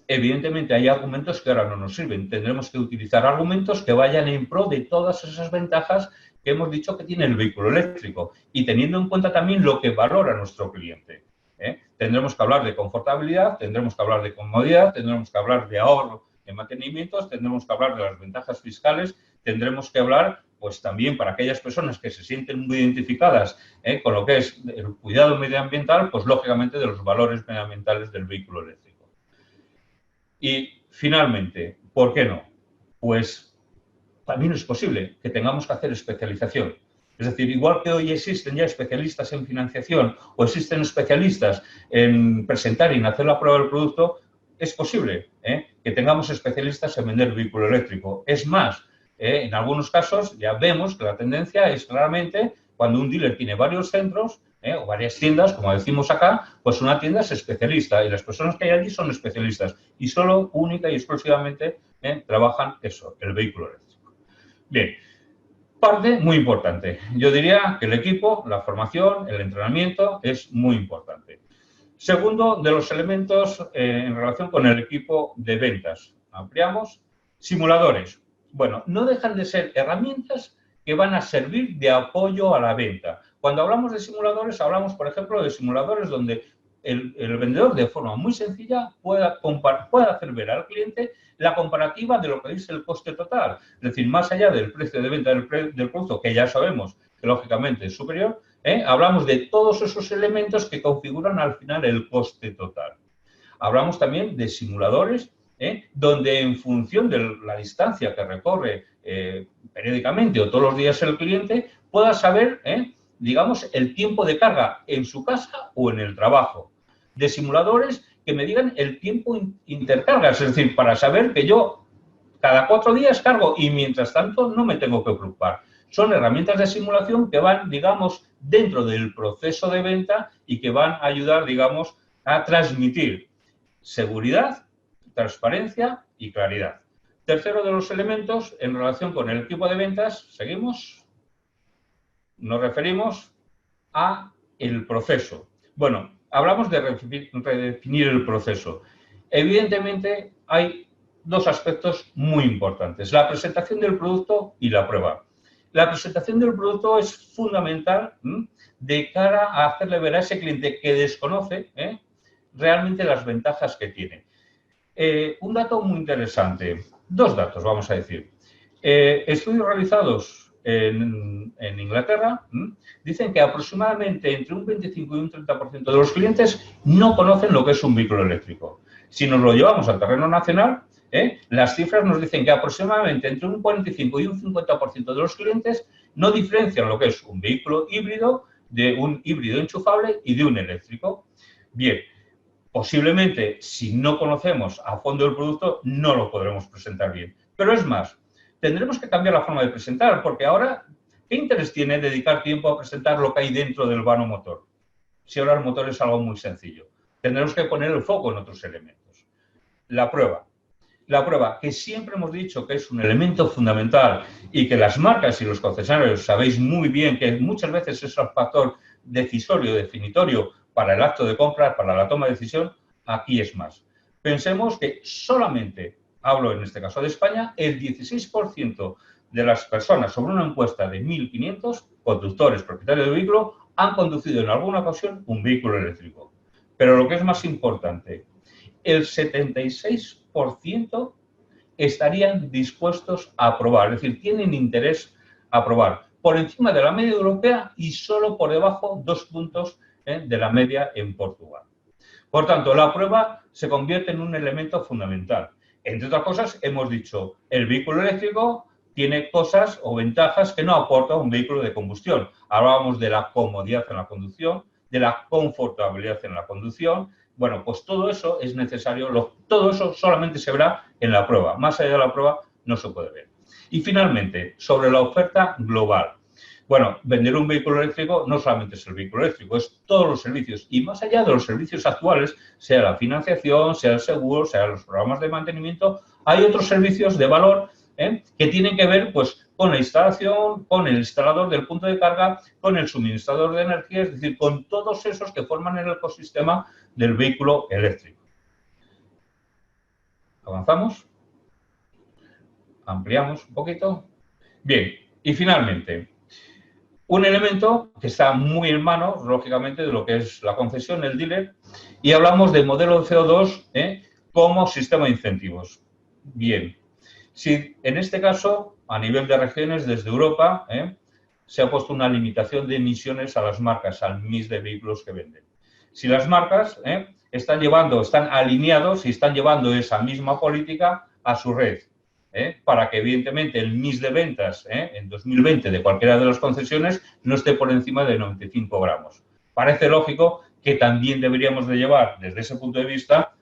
evidentemente hay argumentos que ahora no nos sirven. Tendremos que utilizar argumentos que vayan en pro de todas esas ventajas que hemos dicho que tiene el vehículo eléctrico y teniendo en cuenta también lo que valora nuestro cliente. Tendremos que hablar de confortabilidad, tendremos que hablar de comodidad, tendremos que hablar de ahorro en mantenimientos, tendremos que hablar de las ventajas fiscales, tendremos que hablar, pues también para aquellas personas que se sienten muy identificadas con lo que es el cuidado medioambiental, pues lógicamente de los valores medioambientales del vehículo eléctrico. Y finalmente, ¿por qué no? Pues también es posible que tengamos que hacer especialización. Es decir, igual que hoy existen ya especialistas en financiación o existen especialistas en presentar y en hacer la prueba del producto, es posible que tengamos especialistas en vender vehículo eléctrico. Es más, en algunos casos ya vemos que la tendencia es claramente cuando un dealer tiene varios centros o varias tiendas, como decimos acá, pues una tienda es especialista y las personas que hay allí son especialistas y solo, única y exclusivamente trabajan eso, el vehículo eléctrico. Bien. parte muy importante. Yo diría que el equipo, la formación, el entrenamiento es muy importante. Segundo de los elementos en relación con el equipo de ventas. Ampliamos. Simuladores. Bueno, no dejan de ser herramientas que van a servir de apoyo a la venta. Cuando hablamos de simuladores, hablamos, por ejemplo, de simuladores donde el vendedor, de forma muy sencilla, pueda hacer ver al cliente la comparativa de lo que dice el coste total. Es decir, más allá del precio de venta del producto, que ya sabemos que lógicamente es superior, hablamos de todos esos elementos que configuran al final el coste total. Hablamos también de simuladores, donde en función de la distancia que recorre periódicamente o todos los días el cliente, pueda saber, digamos, el tiempo de carga en su casa o en el trabajo. De simuladores que me digan el tiempo intercargas, es decir, para saber que yo cada 4 días cargo y mientras tanto no me tengo que preocupar. Son herramientas de simulación que van, digamos, dentro del proceso de venta y que van a ayudar, digamos, a transmitir seguridad, transparencia y claridad. Tercero de los elementos en relación con el equipo de ventas, seguimos, nos referimos a el proceso. Bueno, hablamos de redefinir el proceso. Evidentemente hay dos aspectos muy importantes, la presentación del producto y la prueba. La presentación del producto es fundamental de cara a hacerle ver a ese cliente que desconoce realmente las ventajas que tiene. Un dato muy interesante, dos datos vamos a decir. Estudios realizados en Inglaterra dicen que aproximadamente entre un 25 y un 30% de los clientes no conocen lo que es un vehículo eléctrico. Si nos lo llevamos al terreno nacional, las cifras nos dicen que aproximadamente entre un 45 y un 50% de los clientes no diferencian lo que es un vehículo híbrido de un híbrido enchufable y de un eléctrico. Bien, posiblemente si no conocemos a fondo el producto no lo podremos presentar bien. Pero es más, tendremos que cambiar la forma de presentar, porque ahora, ¿qué interés tiene dedicar tiempo a presentar lo que hay dentro del vano motor? Si ahora el motor es algo muy sencillo. Tendremos que poner el foco en otros elementos. La prueba. La prueba, que siempre hemos dicho que es un elemento fundamental y que las marcas y los concesionarios sabéis muy bien que muchas veces es un factor decisorio, definitorio para el acto de compra, para la toma de decisión, aquí es más. Pensemos que solamente, hablo en este caso de España, el 16% de las personas sobre una encuesta de 1.500 conductores, propietarios de vehículo, han conducido en alguna ocasión un vehículo eléctrico. Pero lo que es más importante, el 76% estarían dispuestos a probar, es decir, tienen interés a probar, por encima de la media europea y solo por debajo 2 puntos de la media en Portugal. Por tanto, la prueba se convierte en un elemento fundamental. Entre otras cosas, hemos dicho, el vehículo eléctrico tiene cosas o ventajas que no aporta un vehículo de combustión. Hablábamos de la comodidad en la conducción, de la confortabilidad en la conducción. Bueno, pues todo eso es necesario, todo eso solamente se verá en la prueba. Más allá de la prueba no se puede ver. Y finalmente, sobre la oferta global. Bueno, vender un vehículo eléctrico no solamente es el vehículo eléctrico, es todos los servicios. Y más allá de los servicios actuales, sea la financiación, sea el seguro, sea los programas de mantenimiento, hay otros servicios de valor que tienen que ver pues, con la instalación, con el instalador del punto de carga, con el suministrador de energía, es decir, con todos esos que forman el ecosistema del vehículo eléctrico. ¿Avanzamos? ¿Ampliamos un poquito? Bien, y finalmente, un elemento que está muy en mano, lógicamente, de lo que es la concesión, el dealer, y hablamos de modelo de CO2 como sistema de incentivos. Bien, si en este caso, a nivel de regiones, desde Europa, se ha puesto una limitación de emisiones a las marcas, al mix de vehículos que venden. Si las marcas están alineados y están llevando esa misma política a su red, para que evidentemente el mix de ventas en 2020 de cualquiera de las concesiones no esté por encima de 95 gramos. Parece lógico que también deberíamos de llevar desde ese punto de vista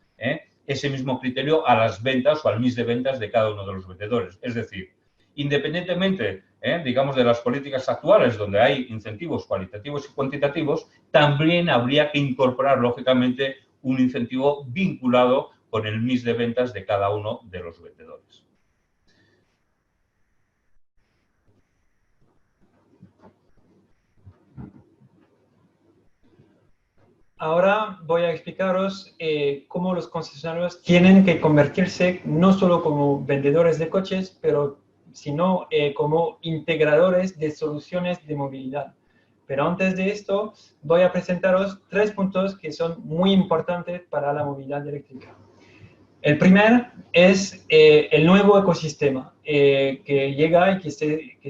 ese mismo criterio a las ventas o al mix de ventas de cada uno de los vendedores. Es decir, independientemente, digamos, de las políticas actuales donde hay incentivos cualitativos y cuantitativos, también habría que incorporar, lógicamente, un incentivo vinculado con el mix de ventas de cada uno de los vendedores. ahora voy a explicaros cómo los concesionarios tienen que convertirse no solo como vendedores de coches, sino como integradores de soluciones de movilidad. Pero antes de esto, voy a presentaros 3 puntos que son muy importantes para la movilidad eléctrica. El primer es el nuevo ecosistema que llega y que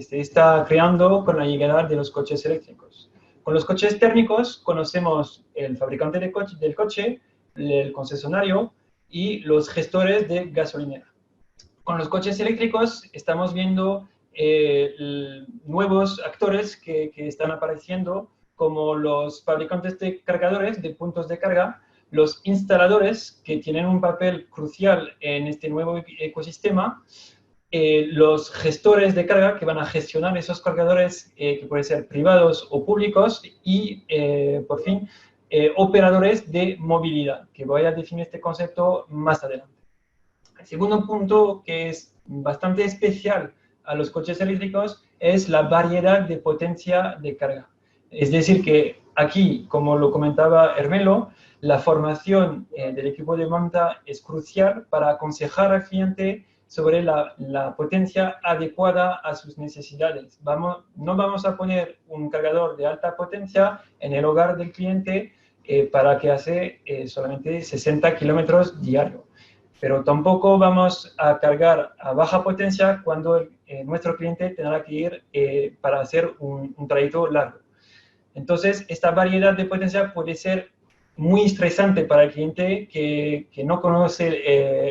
se está creando con la llegada de los coches eléctricos. Con los coches térmicos conocemos el fabricante del coche, el concesionario y los gestores de gasolinera. Con los coches eléctricos estamos viendo nuevos actores que están apareciendo, como los fabricantes de cargadores, de puntos de carga, los instaladores, que tienen un papel crucial en este nuevo ecosistema, los gestores de carga, que van a gestionar esos cargadores, que pueden ser privados o públicos, y, por fin, operadores de movilidad, que voy a definir este concepto más adelante. El segundo punto, que es bastante especial a los coches eléctricos, es la variedad de potencia de carga. Es decir, que aquí, como lo comentaba Hermelo, la formación del equipo de venta es crucial para aconsejar al cliente sobre la potencia adecuada a sus necesidades. No vamos a poner un cargador de alta potencia en el hogar del cliente para que hace solamente 60 kilómetros diarios. Pero tampoco vamos a cargar a baja potencia cuando nuestro cliente tendrá que ir para hacer un trayecto largo. Entonces, esta variedad de potencia puede ser muy estresante para el cliente que no conoce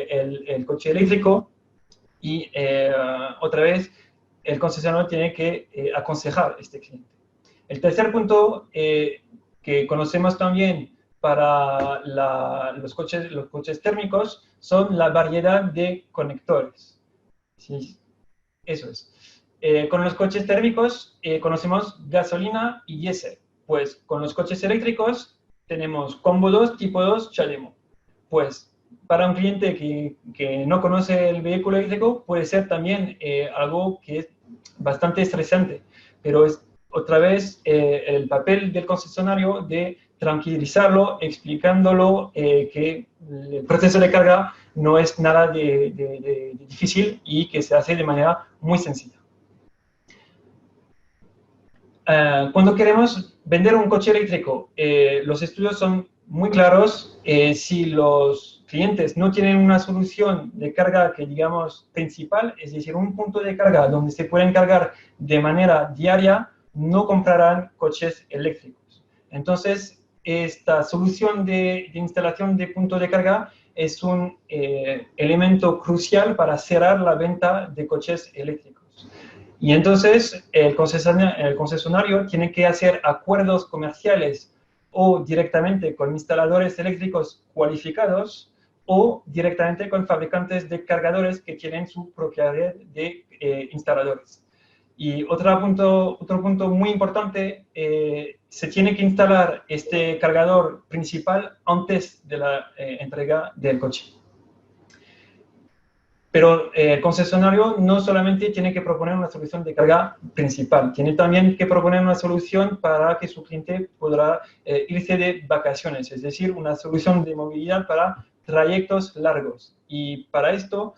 el coche eléctrico y otra vez el concesionario tiene que aconsejar a este cliente. El tercer punto que conocemos también para los coches térmicos son la variedad de conectores. Sí, eso es. Con los coches térmicos conocemos gasolina y diésel. Pues con los coches eléctricos tenemos Combo 2, Tipo 2, CHAdeMO. Pues para un cliente que no conoce el vehículo eléctrico puede ser también algo que es bastante estresante, pero es otra vez el papel del concesionario de tranquilizarlo, explicándolo que el proceso de carga no es nada de difícil y que se hace de manera muy sencilla. Cuando queremos vender un coche eléctrico, los estudios son muy claros. Si los clientes no tienen una solución de carga que digamos principal, es decir, un punto de carga donde se pueden cargar de manera diaria, no comprarán coches eléctricos. Entonces, esta solución de instalación de punto de carga es un elemento crucial para cerrar la venta de coches eléctricos. Y entonces el concesionario tiene que hacer acuerdos comerciales o directamente con instaladores eléctricos cualificados o directamente con fabricantes de cargadores que tienen su propia red de instaladores. Y otro punto muy importante, se tiene que instalar este cargador principal antes de la entrega del coche. Pero el concesionario no solamente tiene que proponer una solución de carga principal, tiene también que proponer una solución para que su cliente podrá irse de vacaciones, es decir, una solución de movilidad para trayectos largos. Y para esto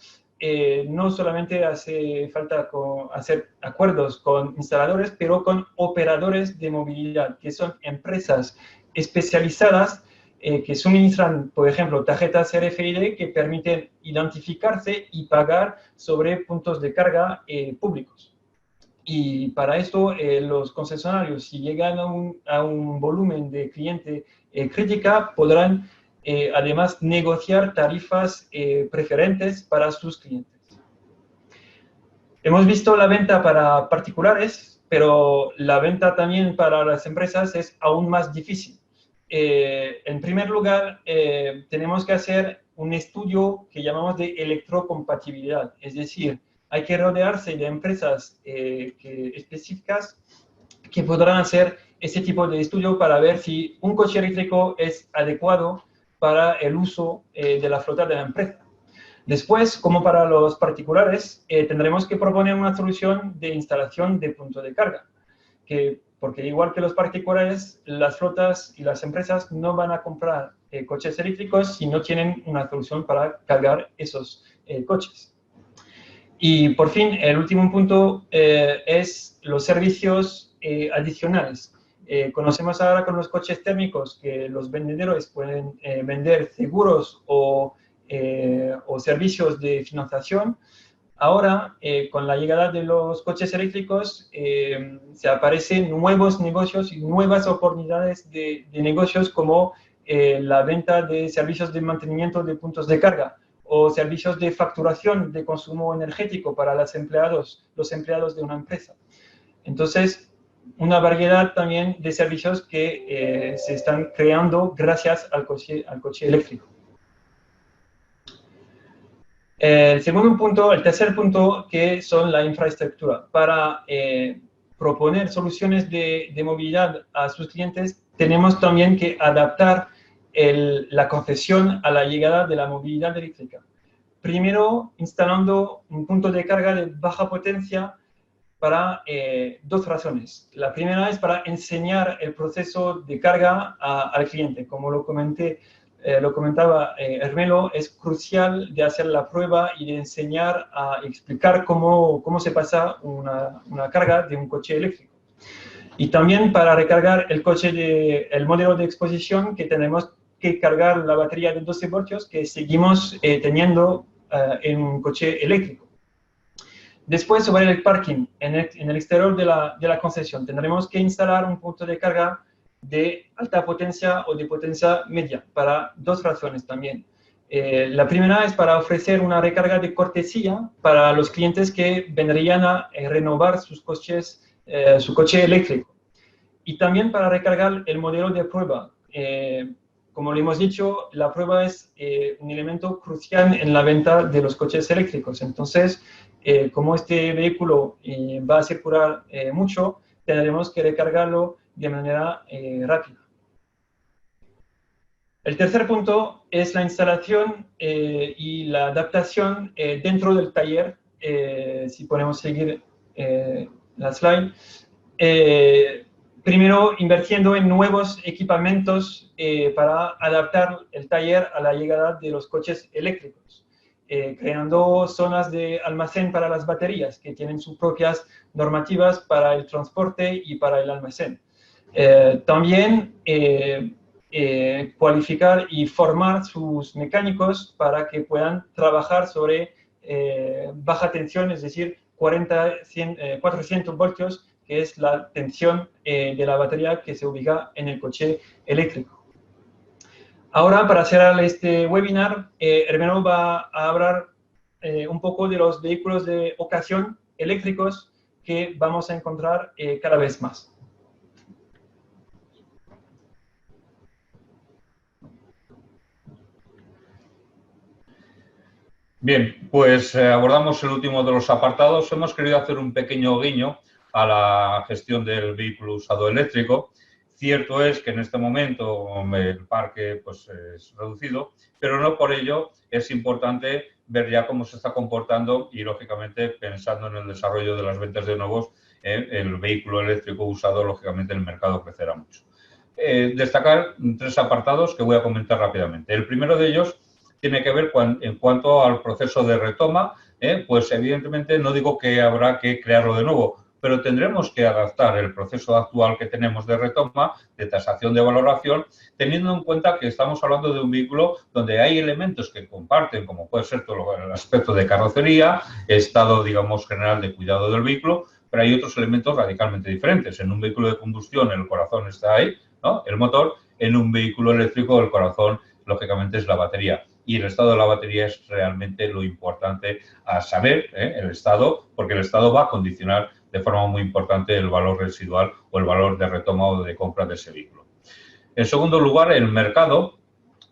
no solamente hace falta hacer acuerdos con instaladores, pero con operadores de movilidad, que son empresas especializadas que suministran, por ejemplo, tarjetas RFID que permiten identificarse y pagar sobre puntos de carga públicos. Y para esto, los concesionarios, si llegan a un volumen de cliente crítica, podrán además negociar tarifas preferentes para sus clientes. Hemos visto la venta para particulares, pero la venta también para las empresas es aún más difícil. En primer lugar, tenemos que hacer un estudio que llamamos de electrocompatibilidad, es decir, hay que rodearse de empresas específicas que podrán hacer ese tipo de estudio para ver si un coche eléctrico es adecuado para el uso de la flota de la empresa. Después, como para los particulares, tendremos que proponer una solución de instalación de punto de carga, que porque igual que los particulares, las flotas y las empresas no van a comprar coches eléctricos si no tienen una solución para cargar esos coches. Y por fin, el último punto es los servicios adicionales. Conocemos ahora con los coches térmicos que los vendedores pueden vender seguros o servicios de financiación. Ahora, con la llegada de los coches eléctricos, se aparecen nuevos negocios y nuevas oportunidades de negocios como la venta de servicios de mantenimiento de puntos de carga o servicios de facturación de consumo energético para los empleados de una empresa. Entonces, una variedad también de servicios que se están creando gracias al coche eléctrico. El segundo punto, el tercer punto, que son la infraestructura. Para proponer soluciones de movilidad a sus clientes, tenemos también que adaptar la concesión a la llegada de la movilidad eléctrica. Primero, instalando un punto de carga de baja potencia para dos razones. La primera es para enseñar el proceso de carga al cliente. Como lo comentaba Hermelo, es crucial de hacer la prueba y de enseñar a explicar cómo se pasa una carga de un coche eléctrico. Y también para recargar el el modelo de exposición, que tenemos que cargar la batería de 12 voltios que seguimos teniendo en un coche eléctrico. Después, sobre el parking, en el exterior de la concesión, tendremos que instalar un punto de carga de alta potencia o de potencia media, para dos razones también. La primera es para ofrecer una recarga de cortesía para los clientes que vendrían a renovar su coche eléctrico. Y también para recargar el modelo de prueba. Como le hemos dicho, la prueba es un elemento crucial en la venta de los coches eléctricos. Entonces, como este vehículo va a circular mucho, tendremos que recargarlo de manera rápida. El tercer punto es la instalación y la adaptación dentro del taller. Si podemos seguir la slide. Primero, invirtiendo en nuevos equipamientos para adaptar el taller a la llegada de los coches eléctricos, creando zonas de almacén para las baterías que tienen sus propias normativas para el transporte y para el almacén. También cualificar y formar sus mecánicos para que puedan trabajar sobre baja tensión, es decir, 400 voltios, que es la tensión de la batería que se ubica en el coche eléctrico. Ahora, para cerrar este webinar, Hermeno va a hablar un poco de los vehículos de ocasión eléctricos que vamos a encontrar cada vez más. Bien, pues abordamos el último de los apartados. Hemos querido hacer un pequeño guiño a la gestión del vehículo usado eléctrico. Cierto es que en este momento el parque pues, es reducido, pero no por ello es importante ver ya cómo se está comportando y, lógicamente, pensando en el desarrollo de las ventas de nuevos, el vehículo eléctrico usado, lógicamente, en el mercado crecerá mucho. Destacar tres apartados que voy a comentar rápidamente. El primero de ellos tiene que ver en cuanto al proceso de retoma, pues evidentemente no digo que habrá que crearlo de nuevo, pero tendremos que adaptar el proceso actual que tenemos de retoma, de tasación de valoración, teniendo en cuenta que estamos hablando de un vehículo donde hay elementos que comparten, como puede ser todo el aspecto de carrocería, estado, digamos, general de cuidado del vehículo, pero hay otros elementos radicalmente diferentes. En un vehículo de combustión el corazón está ahí, ¿no?, el motor. En un vehículo eléctrico el corazón, lógicamente, es la batería. Y el estado de la batería es realmente lo importante a saber, el estado, porque el estado va a condicionar de forma muy importante el valor residual o el valor de retoma o de compra de ese vehículo. En segundo lugar, el mercado.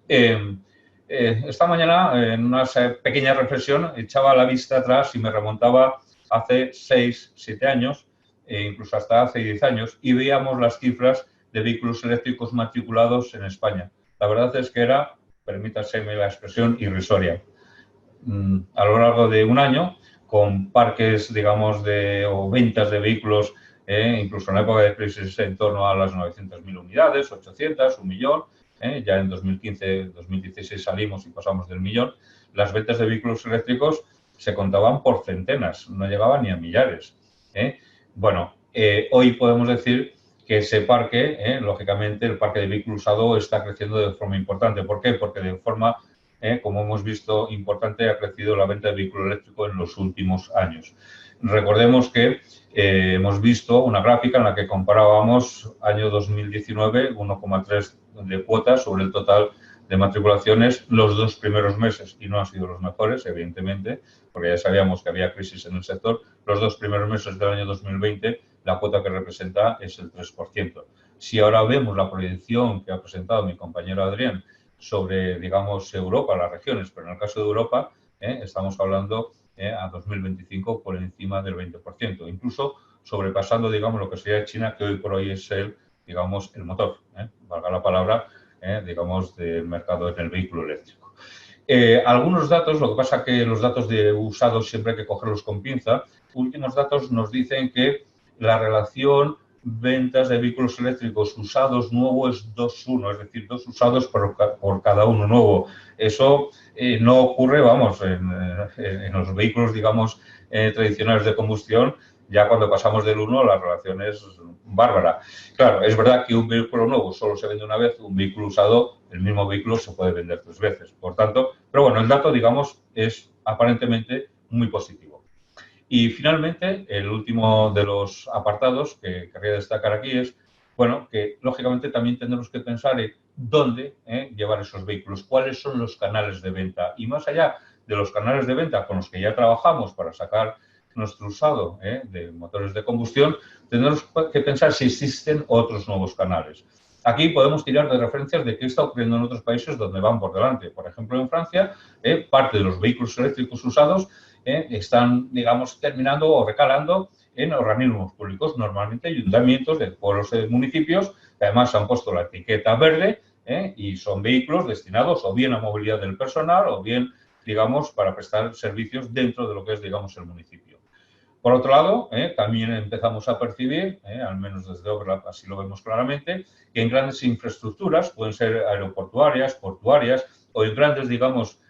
Esta mañana, en una pequeña reflexión, echaba la vista atrás y me remontaba hace 6, 7 años, incluso hasta hace 10 años, y veíamos las cifras de vehículos eléctricos matriculados en España. La verdad es que era, permítaseme la expresión, irrisoria. A lo largo de un año, con parques, digamos, o ventas de vehículos incluso en la época de crisis en torno a las 900.000 unidades, 800, 1.000.000, ya en 2015, 2016 salimos y pasamos del 1.000.000. Las ventas de vehículos eléctricos se contaban por centenas, no llegaban ni a millares. Bueno, hoy podemos decir que ese parque, lógicamente, el parque de vehículos usado está creciendo de forma importante. ¿Por qué? Porque de forma, como hemos visto, importante ha crecido la venta de vehículo eléctrico en los últimos años. Recordemos que hemos visto una gráfica en la que comparábamos año 2019, 1,3 de cuotas sobre el total de matriculaciones los 2 primeros meses, y no han sido los mejores, evidentemente, porque ya sabíamos que había crisis en el sector. Los 2 primeros meses del año 2020, la cuota que representa es el 3%. Si ahora vemos la proyección que ha presentado mi compañero Adrián sobre, digamos, Europa, las regiones, pero en el caso de Europa, estamos hablando a 2025 por encima del 20%, incluso sobrepasando, digamos, lo que sería China, que hoy por hoy es el, digamos, el motor, valga la palabra, digamos, del mercado en el vehículo eléctrico. Algunos datos, lo que pasa que los datos de usados siempre hay que cogerlos con pinza. Últimos datos nos dicen que la relación ventas de vehículos eléctricos usados nuevo es 2:1, es decir, 2 usados por cada uno nuevo. Eso no ocurre, vamos, en los vehículos, digamos, tradicionales de combustión. Ya cuando pasamos del 1, la relación es bárbara. Claro, es verdad que un vehículo nuevo solo se vende una vez, un vehículo usado, el mismo vehículo se puede vender 3 veces. Por tanto, pero bueno, el dato, digamos, es aparentemente muy positivo. Y finalmente, el último de los apartados que querría destacar aquí es, bueno, que lógicamente también tendremos que pensar en dónde llevar esos vehículos, cuáles son los canales de venta. Y más allá de los canales de venta con los que ya trabajamos para sacar nuestro usado de motores de combustión, tendremos que pensar si existen otros nuevos canales. Aquí podemos tirar de referencias de qué está ocurriendo en otros países donde van por delante. Por ejemplo, en Francia, parte de los vehículos eléctricos usados están, digamos, terminando o recalando en organismos públicos, normalmente ayuntamientos de pueblos y municipios, que además han puesto la etiqueta verde y son vehículos destinados o bien a movilidad del personal o bien, digamos, para prestar servicios dentro de lo que es, digamos, el municipio. Por otro lado, también empezamos a percibir, al menos desde Obra así lo vemos claramente, que en grandes infraestructuras, pueden ser aeroportuarias, portuarias o en grandes, digamos,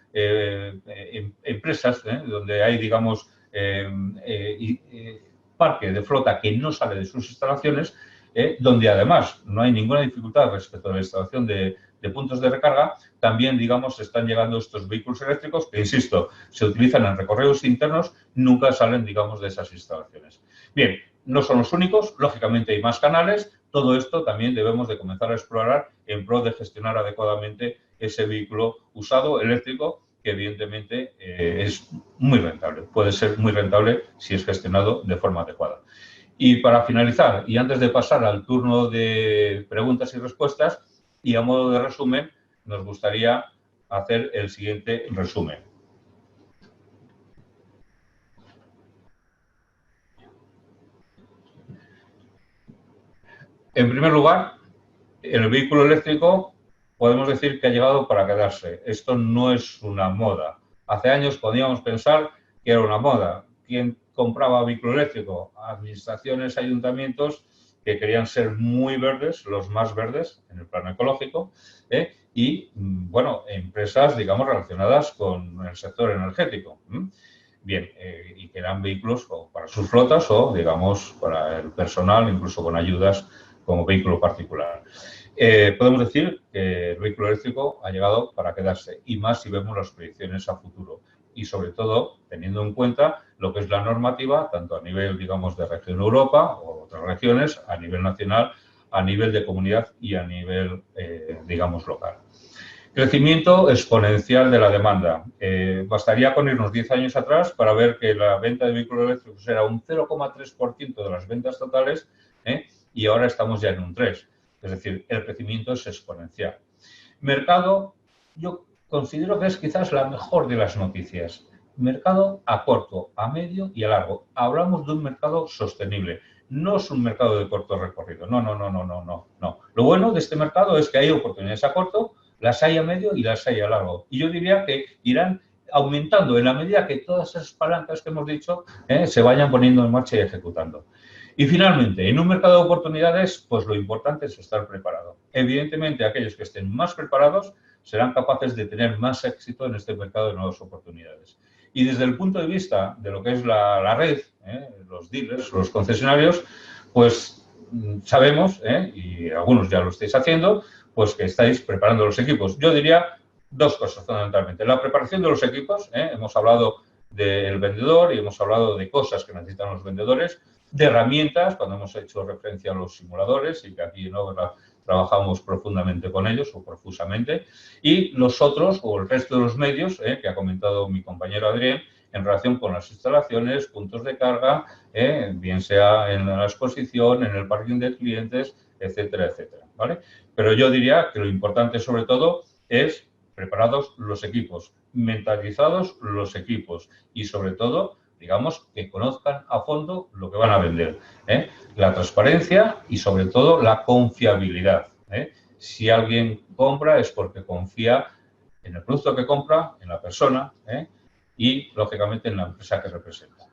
empresas donde hay, digamos, parque de flota que no sale de sus instalaciones, donde además no hay ninguna dificultad respecto a la instalación de puntos de recarga, también, digamos, están llegando estos vehículos eléctricos que, insisto, se utilizan en recorridos internos, nunca salen, digamos, de esas instalaciones. Bien, no son los únicos, lógicamente hay más canales, todo esto también debemos de comenzar a explorar en pro de gestionar adecuadamente ese vehículo usado eléctrico que evidentemente es muy rentable, puede ser muy rentable si es gestionado de forma adecuada. Y para finalizar, y antes de pasar al turno de preguntas y respuestas, y a modo de resumen, nos gustaría hacer el siguiente resumen. En primer lugar, el vehículo eléctrico podemos decir que ha llegado para quedarse. Esto no es una moda. Hace años podíamos pensar que era una moda. ¿Quién compraba vehículo eléctrico? Administraciones, ayuntamientos que querían ser muy verdes, los más verdes en el plano ecológico, y, bueno, empresas, digamos, relacionadas con el sector energético. Bien, y que eran vehículos para sus flotas o, digamos, para el personal, incluso con ayudas como vehículo particular. Podemos decir que el vehículo eléctrico ha llegado para quedarse, y más si vemos las proyecciones a futuro. Y sobre todo, teniendo en cuenta lo que es la normativa, tanto a nivel, digamos, de región Europa o otras regiones, a nivel nacional, a nivel de comunidad y a nivel, digamos, local. Crecimiento exponencial de la demanda. Bastaría con irnos 10 años atrás para ver que la venta de vehículos eléctricos era un 0,3% de las ventas totales y ahora estamos ya en un 3%. Es decir, el crecimiento es exponencial. Mercado, yo considero que es quizás la mejor de las noticias. Mercado a corto, a medio y a largo. Hablamos de un mercado sostenible. No es un mercado de corto recorrido. No. Lo bueno de este mercado es que hay oportunidades a corto, las hay a medio y las hay a largo. Y yo diría que irán aumentando en la medida que todas esas palancas que hemos dicho se vayan poniendo en marcha y ejecutando. Y finalmente, en un mercado de oportunidades, pues lo importante es estar preparado. Evidentemente, aquellos que estén más preparados serán capaces de tener más éxito en este mercado de nuevas oportunidades. Y desde el punto de vista de lo que es la red, los dealers, los concesionarios, pues sabemos, y algunos ya lo estáis haciendo, pues que estáis preparando los equipos. Yo diría dos cosas fundamentalmente. La preparación de los equipos, hemos hablado del vendedor y hemos hablado de cosas que necesitan los vendedores, de herramientas, cuando hemos hecho referencia a los simuladores y que aquí en Obra trabajamos profundamente con ellos o profusamente, y los otros o el resto de los medios que ha comentado mi compañero Adrián en relación con las instalaciones, puntos de carga, bien sea en la exposición, en el parking de clientes, etcétera, etcétera, ¿vale? Pero yo diría que lo importante sobre todo es preparados los equipos, mentalizados los equipos y sobre todo digamos, que conozcan a fondo lo que van a vender. La transparencia y, sobre todo, la confiabilidad. Si alguien compra es porque confía en el producto que compra, en la persona y, lógicamente, en la empresa que representa.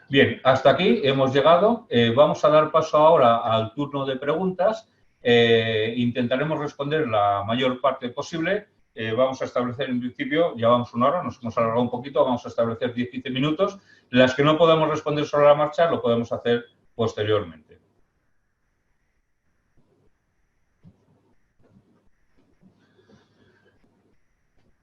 Bien, hasta aquí hemos llegado. Vamos a dar paso ahora al turno de preguntas. Intentaremos responder la mayor parte posible. Vamos a establecer en principio, ya vamos una hora, nos hemos alargado un poquito, vamos a establecer 10-15 minutos. Las que no podamos responder sobre la marcha lo podemos hacer posteriormente.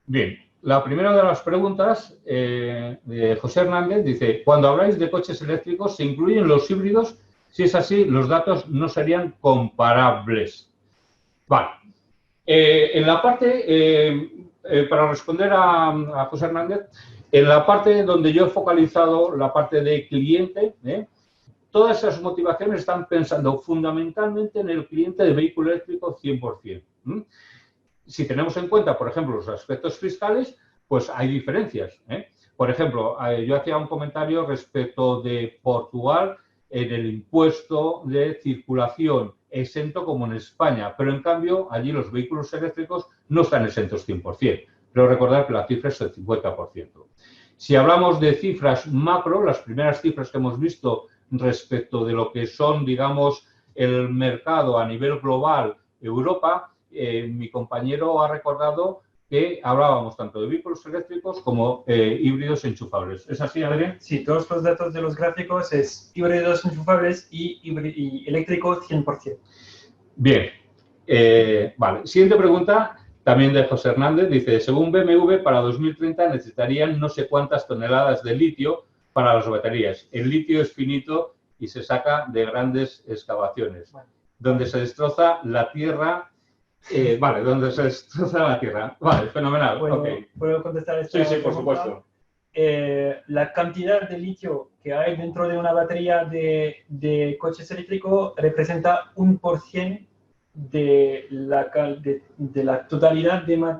Bien, la primera de las preguntas de José Hernández dice, cuando habláis de coches eléctricos, ¿se incluyen los híbridos? Si es así, los datos no serían comparables. Vale. En la parte, para responder a José Hernández, en la parte donde yo he focalizado la parte de cliente, todas esas motivaciones están pensando fundamentalmente en el cliente de vehículo eléctrico 100%. Si tenemos en cuenta, por ejemplo, los aspectos fiscales, pues hay diferencias. Por ejemplo, yo hacía un comentario respecto de Portugal en el impuesto de circulación exento como en España, pero en cambio allí los vehículos eléctricos no están exentos 100%. Pero recordar que la cifra es el 50%. Si hablamos de cifras macro, las primeras cifras que hemos visto respecto de lo que son, digamos, el mercado a nivel global, Europa, mi compañero ha recordado que hablábamos tanto de vehículos eléctricos como híbridos enchufables. ¿Es así, Adrián? Sí, todos los datos de los gráficos es híbridos enchufables y eléctricos 100%. Bien. Vale. Siguiente pregunta, también de José Hernández. Dice, según BMW, para 2030 necesitarían no sé cuántas toneladas de litio para las baterías. El litio es finito y se saca de grandes excavaciones, donde se destroza la tierra. Vale, donde se destroza la tierra. Vale, fenomenal. ¿Puedo contestar esto? Sí, por supuesto. La cantidad de litio que hay dentro de una batería de coches eléctricos representa 1% de la totalidad de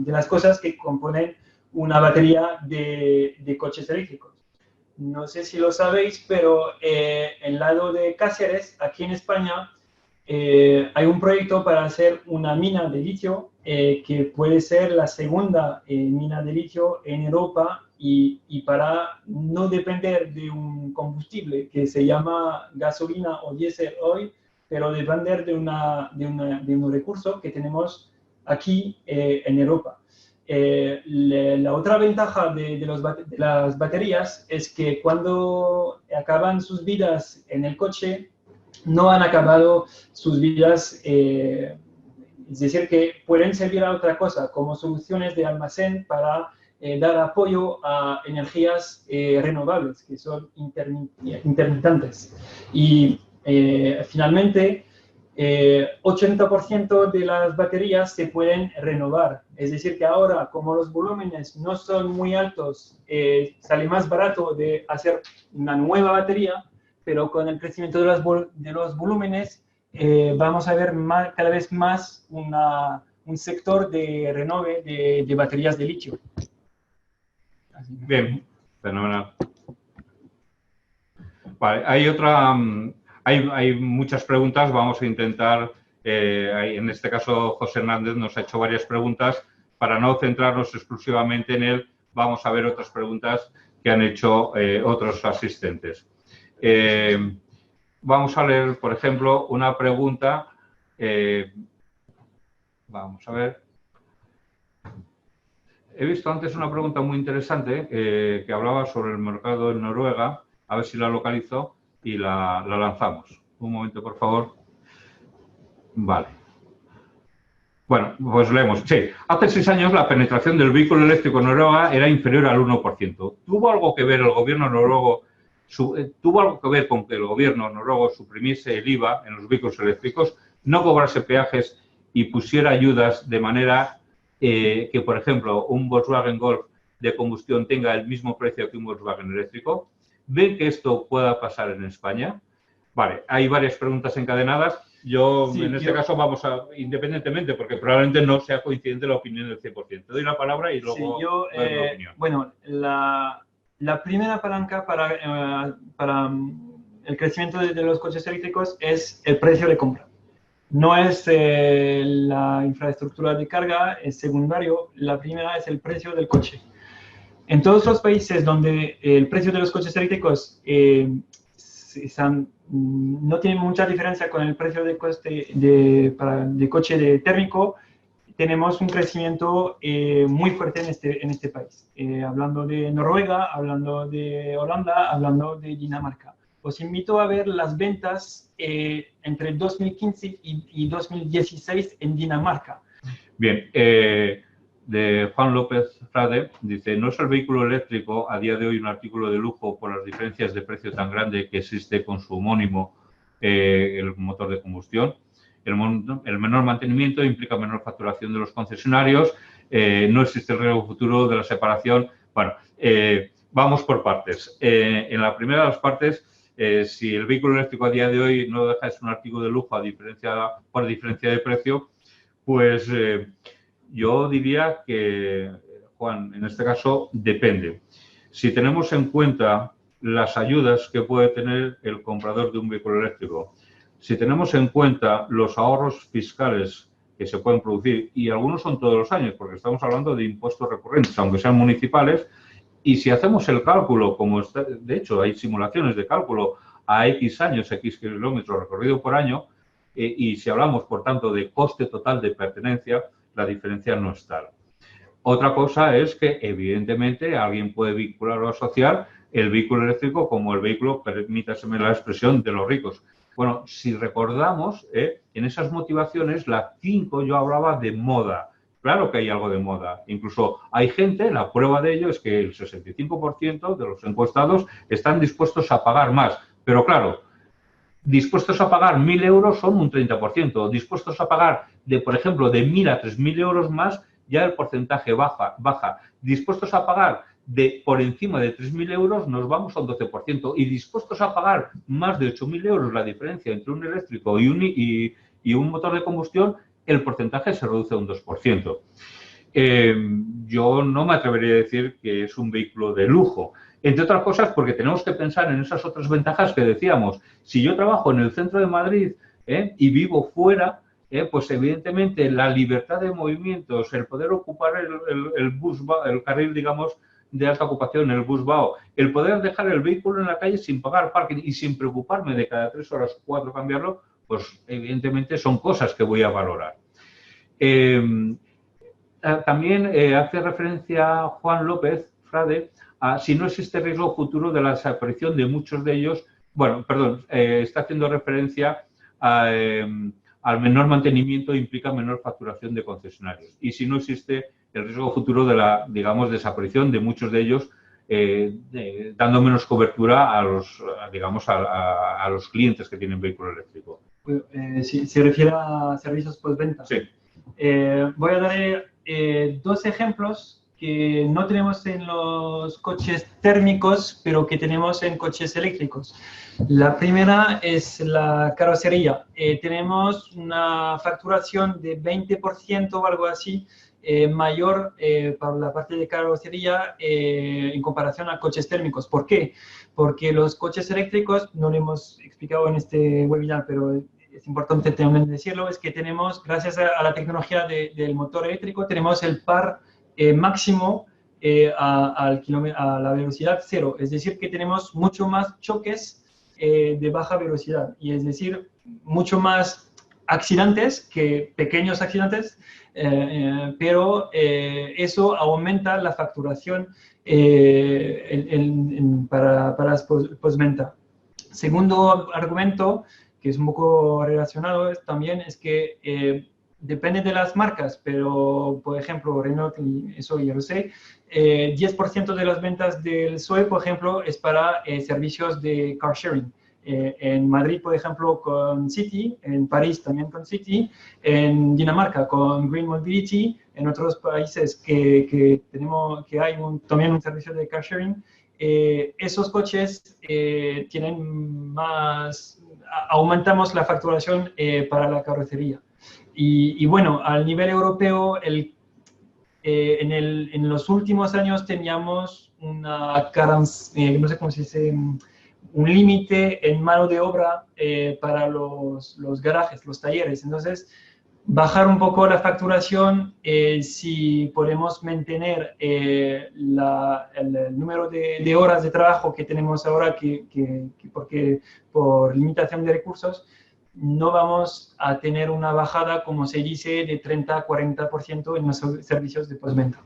las cosas que componen una batería de coches eléctricos. No sé si lo sabéis, pero el lado de Cáceres, aquí en España, hay un proyecto para hacer una mina de litio que puede ser la segunda mina de litio en Europa y para no depender de un combustible que se llama gasolina o diésel hoy, pero depender de un recurso que tenemos aquí en Europa. La otra ventaja de las baterías es que cuando acaban sus vidas en el coche, no han acabado sus vidas, es decir, que pueden servir a otra cosa, como soluciones de almacén para dar apoyo a energías renovables, que son intermitentes. Y finalmente, 80% de las baterías se pueden renovar. Es decir, que ahora, como los volúmenes no son muy altos, sale más barato de hacer una nueva batería, pero con el crecimiento de los volúmenes vamos a ver cada vez más un sector de renove de baterías de litio. Bien, fenomenal. Vale, hay muchas preguntas, vamos a intentar, en este caso José Hernández nos ha hecho varias preguntas, para no centrarnos exclusivamente en él, vamos a ver otras preguntas que han hecho otros asistentes. Vamos a leer, por ejemplo, una pregunta. Vamos a ver. He visto antes una pregunta muy interesante que hablaba sobre el mercado en Noruega. A ver si la localizo y la lanzamos. Un momento, por favor. Vale. Bueno, pues leemos. Sí, hace 6 años la penetración del vehículo eléctrico en Noruega era inferior al 1%. ¿Tuvo algo que ver el gobierno noruego? ¿Tuvo algo que ver con que el gobierno noruego suprimiese el IVA en los vehículos eléctricos, no cobrase peajes y pusiera ayudas de manera que, por ejemplo, un Volkswagen Golf de combustión tenga el mismo precio que un Volkswagen eléctrico? ¿Ven que esto pueda pasar en España? Vale, hay varias preguntas encadenadas. Yo, sí, en este caso, vamos a, independientemente, porque probablemente no sea coincidente la opinión del 100%. Te doy la palabra y luego sí, yo, la opinión. Bueno, la primera palanca para el crecimiento de los coches eléctricos es el precio de compra. No es la infraestructura de carga, es secundario. La primera es el precio del coche. En todos los países donde el precio de los coches eléctricos no tiene mucha diferencia con el precio de coste de coche térmico, tenemos un crecimiento muy fuerte en este país. Hablando de Noruega, hablando de Holanda, hablando de Dinamarca. Os invito a ver las ventas entre 2015 y 2016 en Dinamarca. Bien, de Juan López Frade, dice, ¿no es el vehículo eléctrico a día de hoy un artículo de lujo por las diferencias de precio tan grande que existe con su homónimo, el motor de combustión? El menor mantenimiento implica menor facturación de los concesionarios, no existe el riesgo futuro de la separación. Bueno, vamos por partes. En la primera de las partes, si el vehículo eléctrico a día de hoy no deja de ser un artículo de lujo por diferencia de precio, pues yo diría que, Juan, en este caso depende. Si tenemos en cuenta las ayudas que puede tener el comprador de un vehículo eléctrico, si tenemos en cuenta los ahorros fiscales que se pueden producir, y algunos son todos los años, porque estamos hablando de impuestos recurrentes, aunque sean municipales, y si hacemos el cálculo, como está, de hecho hay simulaciones de cálculo a X años, X kilómetros recorrido por año, y si hablamos, por tanto, de coste total de pertenencia, la diferencia no es tal. Otra cosa es que, evidentemente, alguien puede vincular o asociar el vehículo eléctrico como el vehículo, permítaseme la expresión, de los ricos. Bueno, si recordamos, en esas motivaciones, la 5 yo hablaba de moda. Claro que hay algo de moda. Incluso hay gente, la prueba de ello es que el 65% de los encuestados están dispuestos a pagar más. Pero claro, dispuestos a pagar 1.000 euros son un 30%. Dispuestos a pagar, por ejemplo, de 1.000 a 3.000 euros más, ya el porcentaje baja. Dispuestos a pagar por encima de 3.000 euros, nos vamos a un 12%. Y dispuestos a pagar más de 8.000 euros, la diferencia entre un eléctrico y un motor de combustión, el porcentaje se reduce a un 2%. Yo no me atrevería a decir que es un vehículo de lujo. Entre otras cosas, porque tenemos que pensar en esas otras ventajas que decíamos. Si yo trabajo en el centro de Madrid y vivo fuera, pues evidentemente la libertad de movimientos, el poder ocupar el carril, digamos, de alta ocupación, el busvao, el poder dejar el vehículo en la calle sin pagar parking y sin preocuparme de cada 3 horas o 4 cambiarlo, pues evidentemente son cosas que voy a valorar. También hace referencia Juan López Frade a si no existe riesgo futuro de la desaparición de muchos de ellos. Bueno, perdón, está haciendo referencia al menor mantenimiento implica menor facturación de concesionarios. Y si no existe el riesgo futuro de la, digamos, desaparición de muchos de ellos, dando menos cobertura a los, digamos, a los clientes que tienen vehículo eléctrico. Si se refiere a servicios postventa. Sí. Voy a dar 2 ejemplos que no tenemos en los coches térmicos, pero que tenemos en coches eléctricos. La primera es la carrocería. Tenemos una facturación de 20% o algo así, mayor para la parte de carrocería en comparación a coches térmicos. ¿Por qué? Porque los coches eléctricos, no lo hemos explicado en este webinar, pero es importante también decirlo, es que tenemos, gracias a la tecnología del motor eléctrico, tenemos el par máximo a la velocidad 0. Es decir, que tenemos mucho más choques de baja velocidad, y es decir, mucho más accidentes que pequeños accidentes, pero eso aumenta la facturación para postventa. Segundo argumento, que es un poco relacionado también, es que depende de las marcas, pero por ejemplo, Renault, eso ya lo sé, 10% de las ventas del SOE, por ejemplo, es para servicios de car sharing. En Madrid, por ejemplo, con City, en París también con City, en Dinamarca con Green Mobility, en otros países que hay también un servicio de car sharing, esos coches tienen más, aumentamos la facturación para la carrocería. Y bueno, al nivel europeo, en los últimos años teníamos una no sé cómo se dice, un límite en mano de obra para los garajes, los talleres. Entonces, bajar un poco la facturación si podemos mantener el número de horas de trabajo que tenemos ahora, porque por limitación de recursos, no vamos a tener una bajada, como se dice, de 30-40% en los servicios de postventa.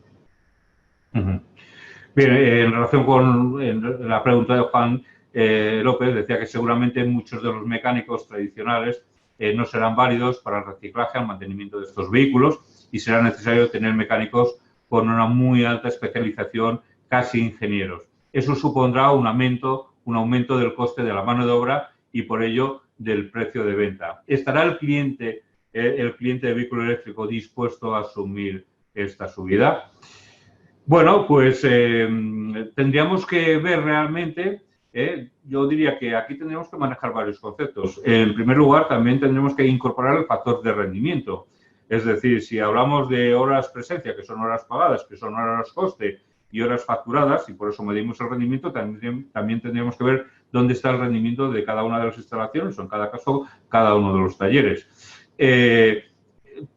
Bien, en relación con la pregunta de Juan López, decía que seguramente muchos de los mecánicos tradicionales no serán válidos para el reciclaje al mantenimiento de estos vehículos y será necesario tener mecánicos con una muy alta especialización, casi ingenieros. Eso supondrá un aumento del coste de la mano de obra y por ello del precio de venta. ¿Estará el cliente de vehículo eléctrico dispuesto a asumir esta subida? Bueno, pues tendríamos que ver realmente, yo diría que aquí tendríamos que manejar varios conceptos. En primer lugar, también tendremos que incorporar el factor de rendimiento. Es decir, si hablamos de horas presencia, que son horas pagadas, que son horas coste y horas facturadas, y por eso medimos el rendimiento, también tendríamos que ver dónde está el rendimiento de cada una de las instalaciones o, en cada caso, cada uno de los talleres.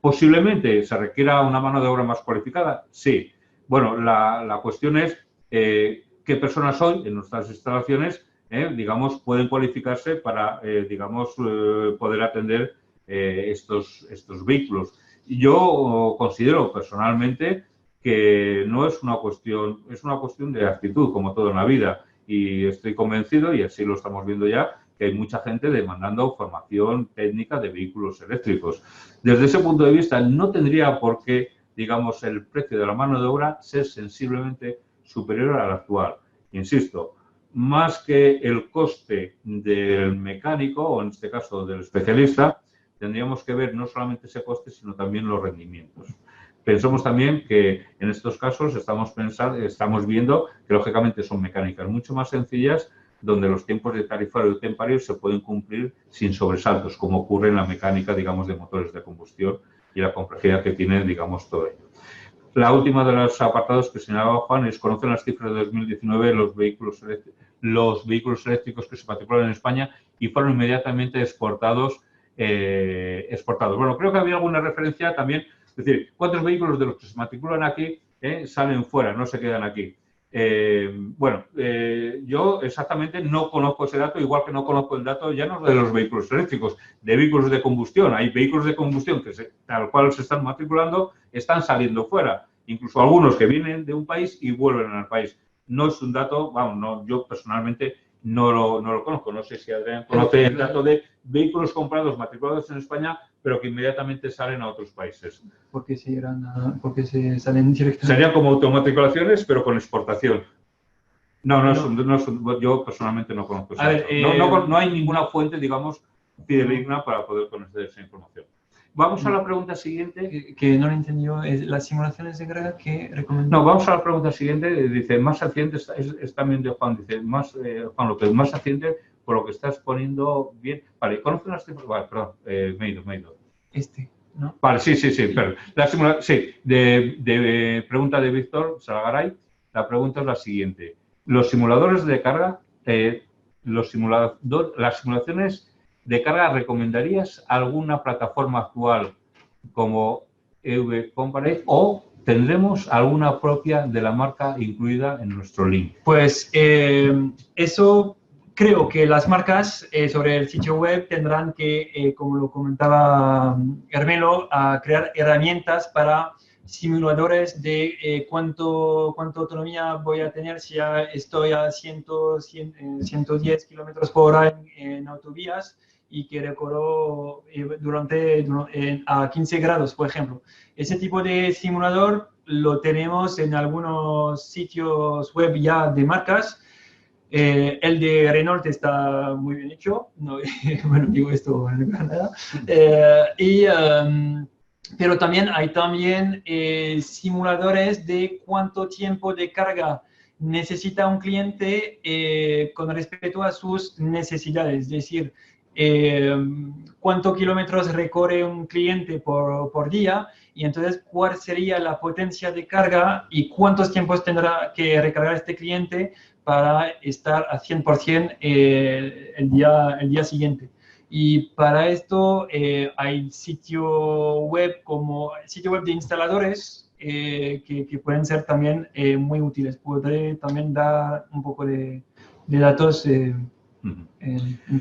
¿Posiblemente se requiera una mano de obra más cualificada? Sí. Bueno, la cuestión es qué personas hoy en nuestras instalaciones, digamos, pueden cualificarse para, digamos, poder atender estos vehículos. Yo considero personalmente que no es una cuestión, es una cuestión de actitud, como todo en la vida. Y estoy convencido, y así lo estamos viendo ya, que hay mucha gente demandando formación técnica de vehículos eléctricos. Desde ese punto de vista, no tendría por qué, digamos, el precio de la mano de obra ser sensiblemente superior al actual. Insisto, más que el coste del mecánico, o en este caso del especialista, tendríamos que ver no solamente ese coste, sino también los rendimientos. Pensamos también que en estos casos estamos viendo que lógicamente son mecánicas mucho más sencillas, donde los tiempos de tarifario y tempario se pueden cumplir sin sobresaltos, como ocurre en la mecánica, digamos, de motores de combustión y la complejidad que tiene, digamos, todo ello. La última de los apartados que señalaba Juan es: conocen las cifras de 2019 los vehículos eléctricos que se matriculan en España y fueron inmediatamente exportados. Bueno, creo que había alguna referencia también, es decir, ¿cuántos vehículos de los que se matriculan aquí salen fuera, no se quedan aquí? Yo exactamente no conozco ese dato, igual que no conozco el dato ya no de los vehículos eléctricos, de vehículos de combustión. Hay vehículos de combustión que tal cual se están matriculando, están saliendo fuera. Incluso algunos que vienen de un país y vuelven al país. No es un dato, vamos, no, yo personalmente no lo conozco. No sé si Adrián conoce el dato de vehículos comprados, matriculados en España, pero que inmediatamente salen a otros países. Porque se salen directamente. Serían como automatriculaciones, pero con exportación. Yo personalmente no conozco eso. No hay ninguna fuente, digamos, fidedigna para poder conocer esa información. Vamos a la pregunta siguiente. Que no lo entendió, es las simulaciones de carga que recomendó. No, vamos a la pregunta siguiente. Dice, más accidente, es también de Juan, dice, Juan López, más accidente por lo que estás poniendo bien. Vale, ¿conocen las cifras? Vale, perdón, me he ido. ¿No? Vale, sí, perdón. Pregunta de Víctor Salgaray. La pregunta es la siguiente. Los simuladores de carga, las simulaciones de carga, ¿recomendarías alguna plataforma actual como EV-Compare o tendremos alguna propia de la marca incluida en nuestro link? Pues eso creo que las marcas sobre el sitio web tendrán que, como lo comentaba Hermelo, a crear herramientas para simuladores de cuánta autonomía voy a tener si ya estoy a 110 kilómetros por hora en autovías y que recorro a 15 grados, por ejemplo. Ese tipo de simulador lo tenemos en algunos sitios web ya de marcas. El de Renault está muy bien hecho, no, bueno, digo esto en Canadá. Pero también hay simuladores de cuánto tiempo de carga necesita un cliente con respecto a sus necesidades, es decir, cuántos kilómetros recorre un cliente por día y entonces cuál sería la potencia de carga y cuántos tiempos tendrá que recargar este cliente para estar a 100% el día siguiente. Y para esto hay sitio web de instaladores que pueden ser también muy útiles. Podré también dar un poco de datos en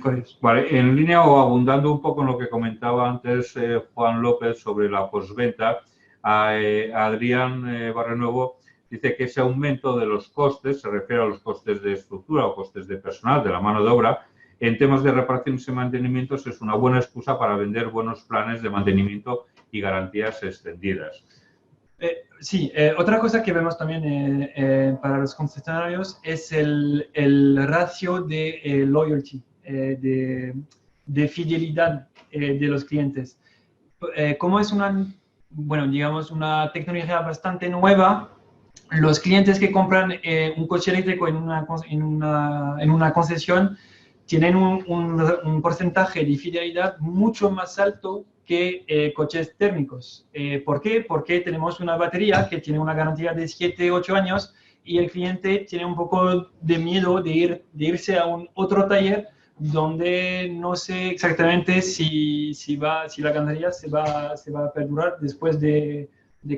correos. Vale, en línea o abundando un poco en lo que comentaba antes Juan López sobre la postventa, Adrián Barrenuevo dice que ese aumento de los costes se refiere a los costes de estructura o costes de personal, de la mano de obra. En temas de reparaciones y mantenimientos es una buena excusa para vender buenos planes de mantenimiento y garantías extendidas. Sí, otra cosa que vemos también para los concesionarios es el ratio de loyalty, de fidelidad de los clientes. Como es digamos, una tecnología bastante nueva, los clientes que compran un coche eléctrico en una concesión tienen un porcentaje de fidelidad mucho más alto que coches térmicos. ¿Por qué? Porque tenemos una batería que tiene una garantía de 7-8 años y el cliente tiene un poco de miedo de irse a un otro taller donde no sé exactamente si la garantía se va a perdurar después de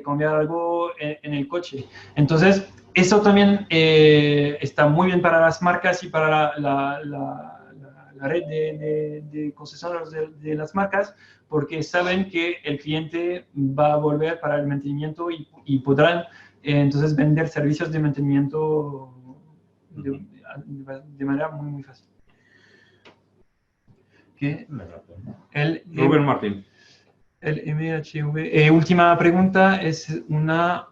cambiar algo en el coche. Entonces, eso también está muy bien para las marcas y para la red de concesionarios de las marcas, porque saben que el cliente va a volver para el mantenimiento y podrán entonces vender servicios de mantenimiento de manera muy, muy fácil. Rubén Martín. El MHV. Última pregunta, es una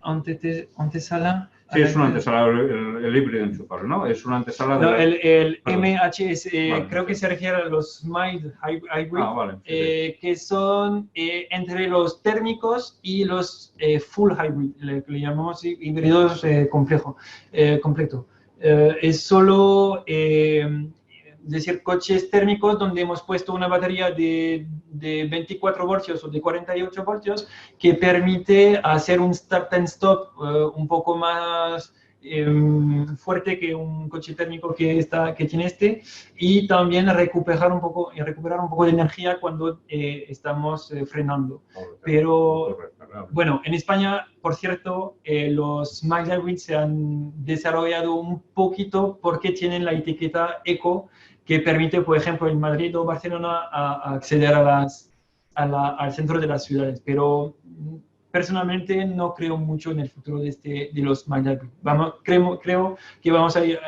antesala. Sí, es una antesala, el híbrido enchufable, ¿no? Es una antesala de... No, el MHS, vale, creo que se refiere a los mild hybrid, vale, sí. que son entre los térmicos y los full hybrid, le llamamos híbridos completo. Es solo... decir, coches térmicos donde hemos puesto una batería de 24 voltios o de 48 voltios que permite hacer un start and stop un poco más fuerte que un coche térmico que tiene y también recuperar un poco de energía cuando estamos frenando. Pero bueno, en España, por cierto, los mild hybrid se han desarrollado un poquito porque tienen la etiqueta eco que permite, por ejemplo, en Madrid o Barcelona a acceder al centro de las ciudades. Pero personalmente no creo mucho en el futuro de los mild hybrid. Creo que vamos a ir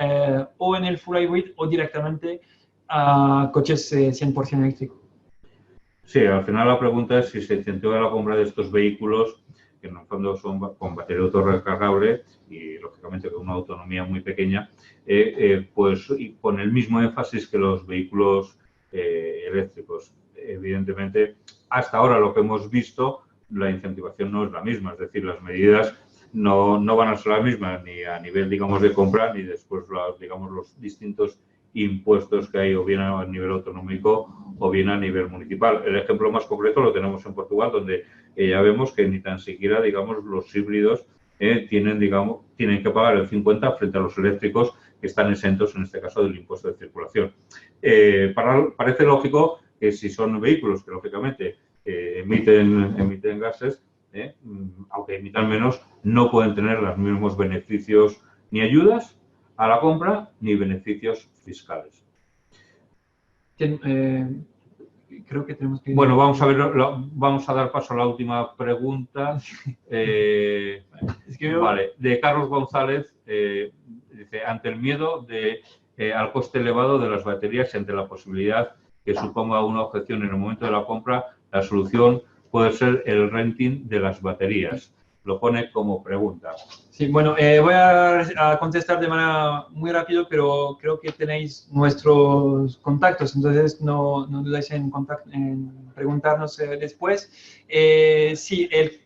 o en el full hybrid o directamente a coches 100% eléctricos. Sí, al final la pregunta es si se incentiva la compra de estos vehículos que en el fondo son con batería autorrecargable y lógicamente con una autonomía muy pequeña, pues y con el mismo énfasis que los vehículos eléctricos. Evidentemente, hasta ahora lo que hemos visto, la incentivación no es la misma, es decir, las medidas no van a ser las mismas ni a nivel, digamos, de compra ni después, digamos, los distintos impuestos que hay o bien a nivel autonómico o bien a nivel municipal. El ejemplo más concreto lo tenemos en Portugal, donde ya vemos que ni tan siquiera, digamos, los híbridos tienen que pagar el 50% frente a los eléctricos que están exentos, en este caso, del impuesto de circulación. Parece lógico que si son vehículos que, lógicamente, emiten gases, aunque emitan menos, no pueden tener los mismos beneficios ni ayudas a la compra ni beneficios fiscales. Creo que tenemos que... Bueno, vamos a ver, vamos a dar paso a la última pregunta. Vale, de Carlos González, dice, ante el miedo al coste elevado de las baterías y ante la posibilidad que suponga una objeción en el momento de la compra, la solución puede ser el renting de las baterías. Lo pone como pregunta. Sí, bueno, voy a contestar de manera muy rápido, pero creo que tenéis nuestros contactos, entonces no dudéis en preguntarnos después. Sí, el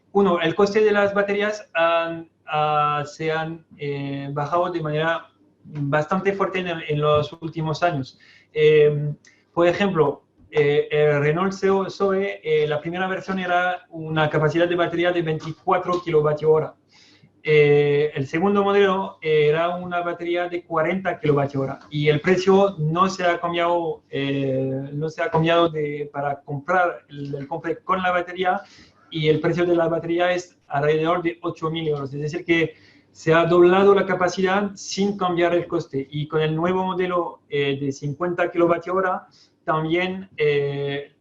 coste de las baterías se han bajado de manera bastante fuerte en los últimos años. Por ejemplo, el Renault Zoe, la primera versión era una capacidad de batería de 24 kWh. El segundo modelo era una batería de 40 kWh y el precio no se ha cambiado, para comprar el compre con la batería, y el precio de la batería es alrededor de 8.000 euros. Es decir, que se ha doblado la capacidad sin cambiar el coste, y con el nuevo modelo de 50 kWh también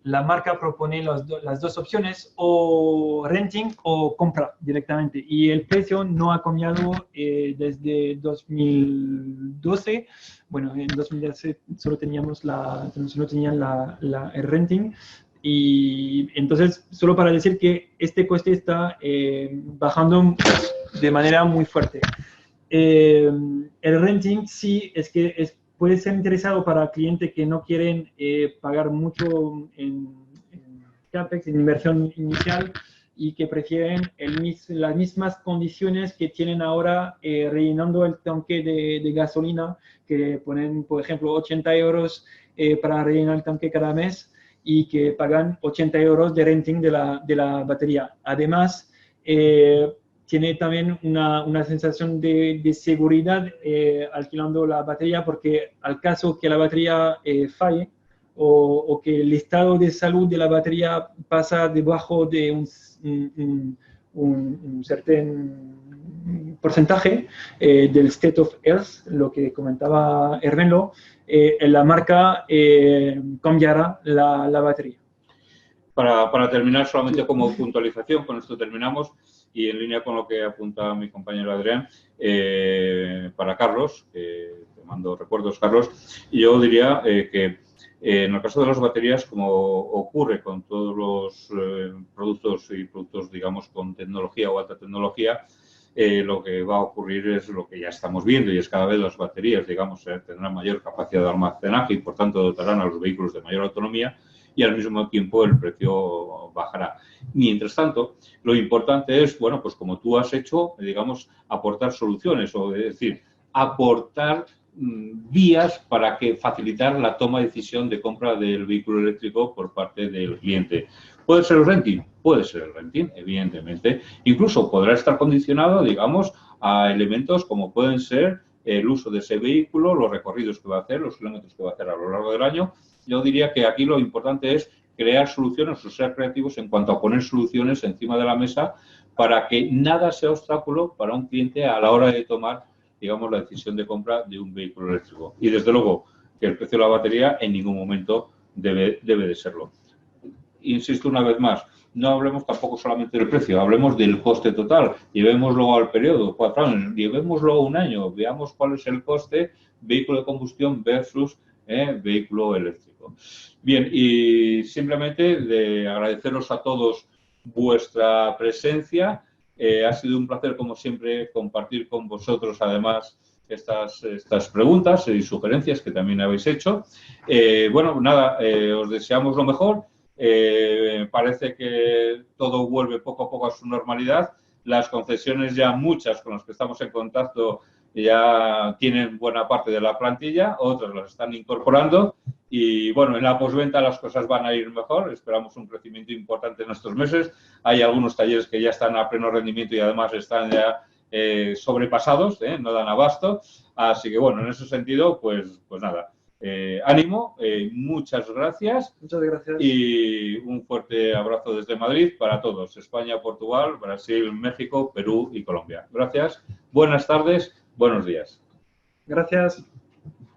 la marca propone las dos opciones, o renting o compra directamente, y el precio no ha cambiado desde 2012. Bueno, en 2012 solo tenían el renting, y entonces solo para decir que este coste está bajando de manera muy fuerte. El renting sí puede ser interesado para clientes que no quieren pagar mucho en CAPEX, en inversión inicial, y que prefieren las mismas condiciones que tienen ahora rellenando el tanque de gasolina, que ponen, por ejemplo, 80 euros para rellenar el tanque cada mes, y que pagan 80 euros de renting de la batería. Además, tiene también una sensación de seguridad alquilando la batería, porque al caso que la batería falle, o que el estado de salud de la batería pasa debajo de un certain porcentaje del state of health, lo que comentaba Hermelo, la marca cambiará la batería. Para terminar, solamente como puntualización, con esto terminamos, y en línea con lo que apunta mi compañero Adrián, para Carlos, te mando recuerdos, Carlos, y yo diría que en el caso de las baterías, como ocurre con todos los productos, digamos, con tecnología o alta tecnología, lo que va a ocurrir es lo que ya estamos viendo, y es cada vez las baterías, digamos, tendrán mayor capacidad de almacenaje y por tanto dotarán a los vehículos de mayor autonomía, y al mismo tiempo el precio bajará. Mientras tanto, lo importante es, bueno, pues como tú has hecho, digamos, aportar soluciones, o es decir, aportar vías para facilitar la toma de decisión de compra del vehículo eléctrico por parte del cliente. ¿Puede ser el renting? Puede ser el renting, evidentemente. Incluso podrá estar condicionado, digamos, a elementos como pueden ser el uso de ese vehículo, los recorridos que va a hacer, los kilómetros que va a hacer a lo largo del año. Yo diría que aquí lo importante es crear soluciones o ser creativos en cuanto a poner soluciones encima de la mesa para que nada sea obstáculo para un cliente a la hora de tomar, digamos, la decisión de compra de un vehículo eléctrico. Y desde luego que el precio de la batería en ningún momento debe de serlo. Insisto una vez más, no hablemos tampoco solamente del precio, hablemos del coste total. Llevémoslo al periodo, 4 años, llevémoslo a un año, veamos cuál es el coste vehículo de combustión versus vehículo eléctrico. Bien, y simplemente de agradeceros a todos vuestra presencia. Ha sido un placer, como siempre, compartir con vosotros, además, estas preguntas y sugerencias que también habéis hecho. Bueno, nada, os deseamos lo mejor. Parece que todo vuelve poco a poco a su normalidad. Las concesiones, ya muchas con las que estamos en contacto, ya tienen buena parte de la plantilla, otras las están incorporando, y bueno, en la postventa las cosas van a ir mejor. Esperamos un crecimiento importante en estos meses. Hay algunos talleres que ya están a pleno rendimiento y además están ya sobrepasados, no dan abasto. Así que bueno, en ese sentido, pues nada. Ánimo, muchas gracias. Muchas gracias. Y un fuerte abrazo desde Madrid para todos: España, Portugal, Brasil, México, Perú y Colombia. Gracias, buenas tardes, buenos días. Gracias.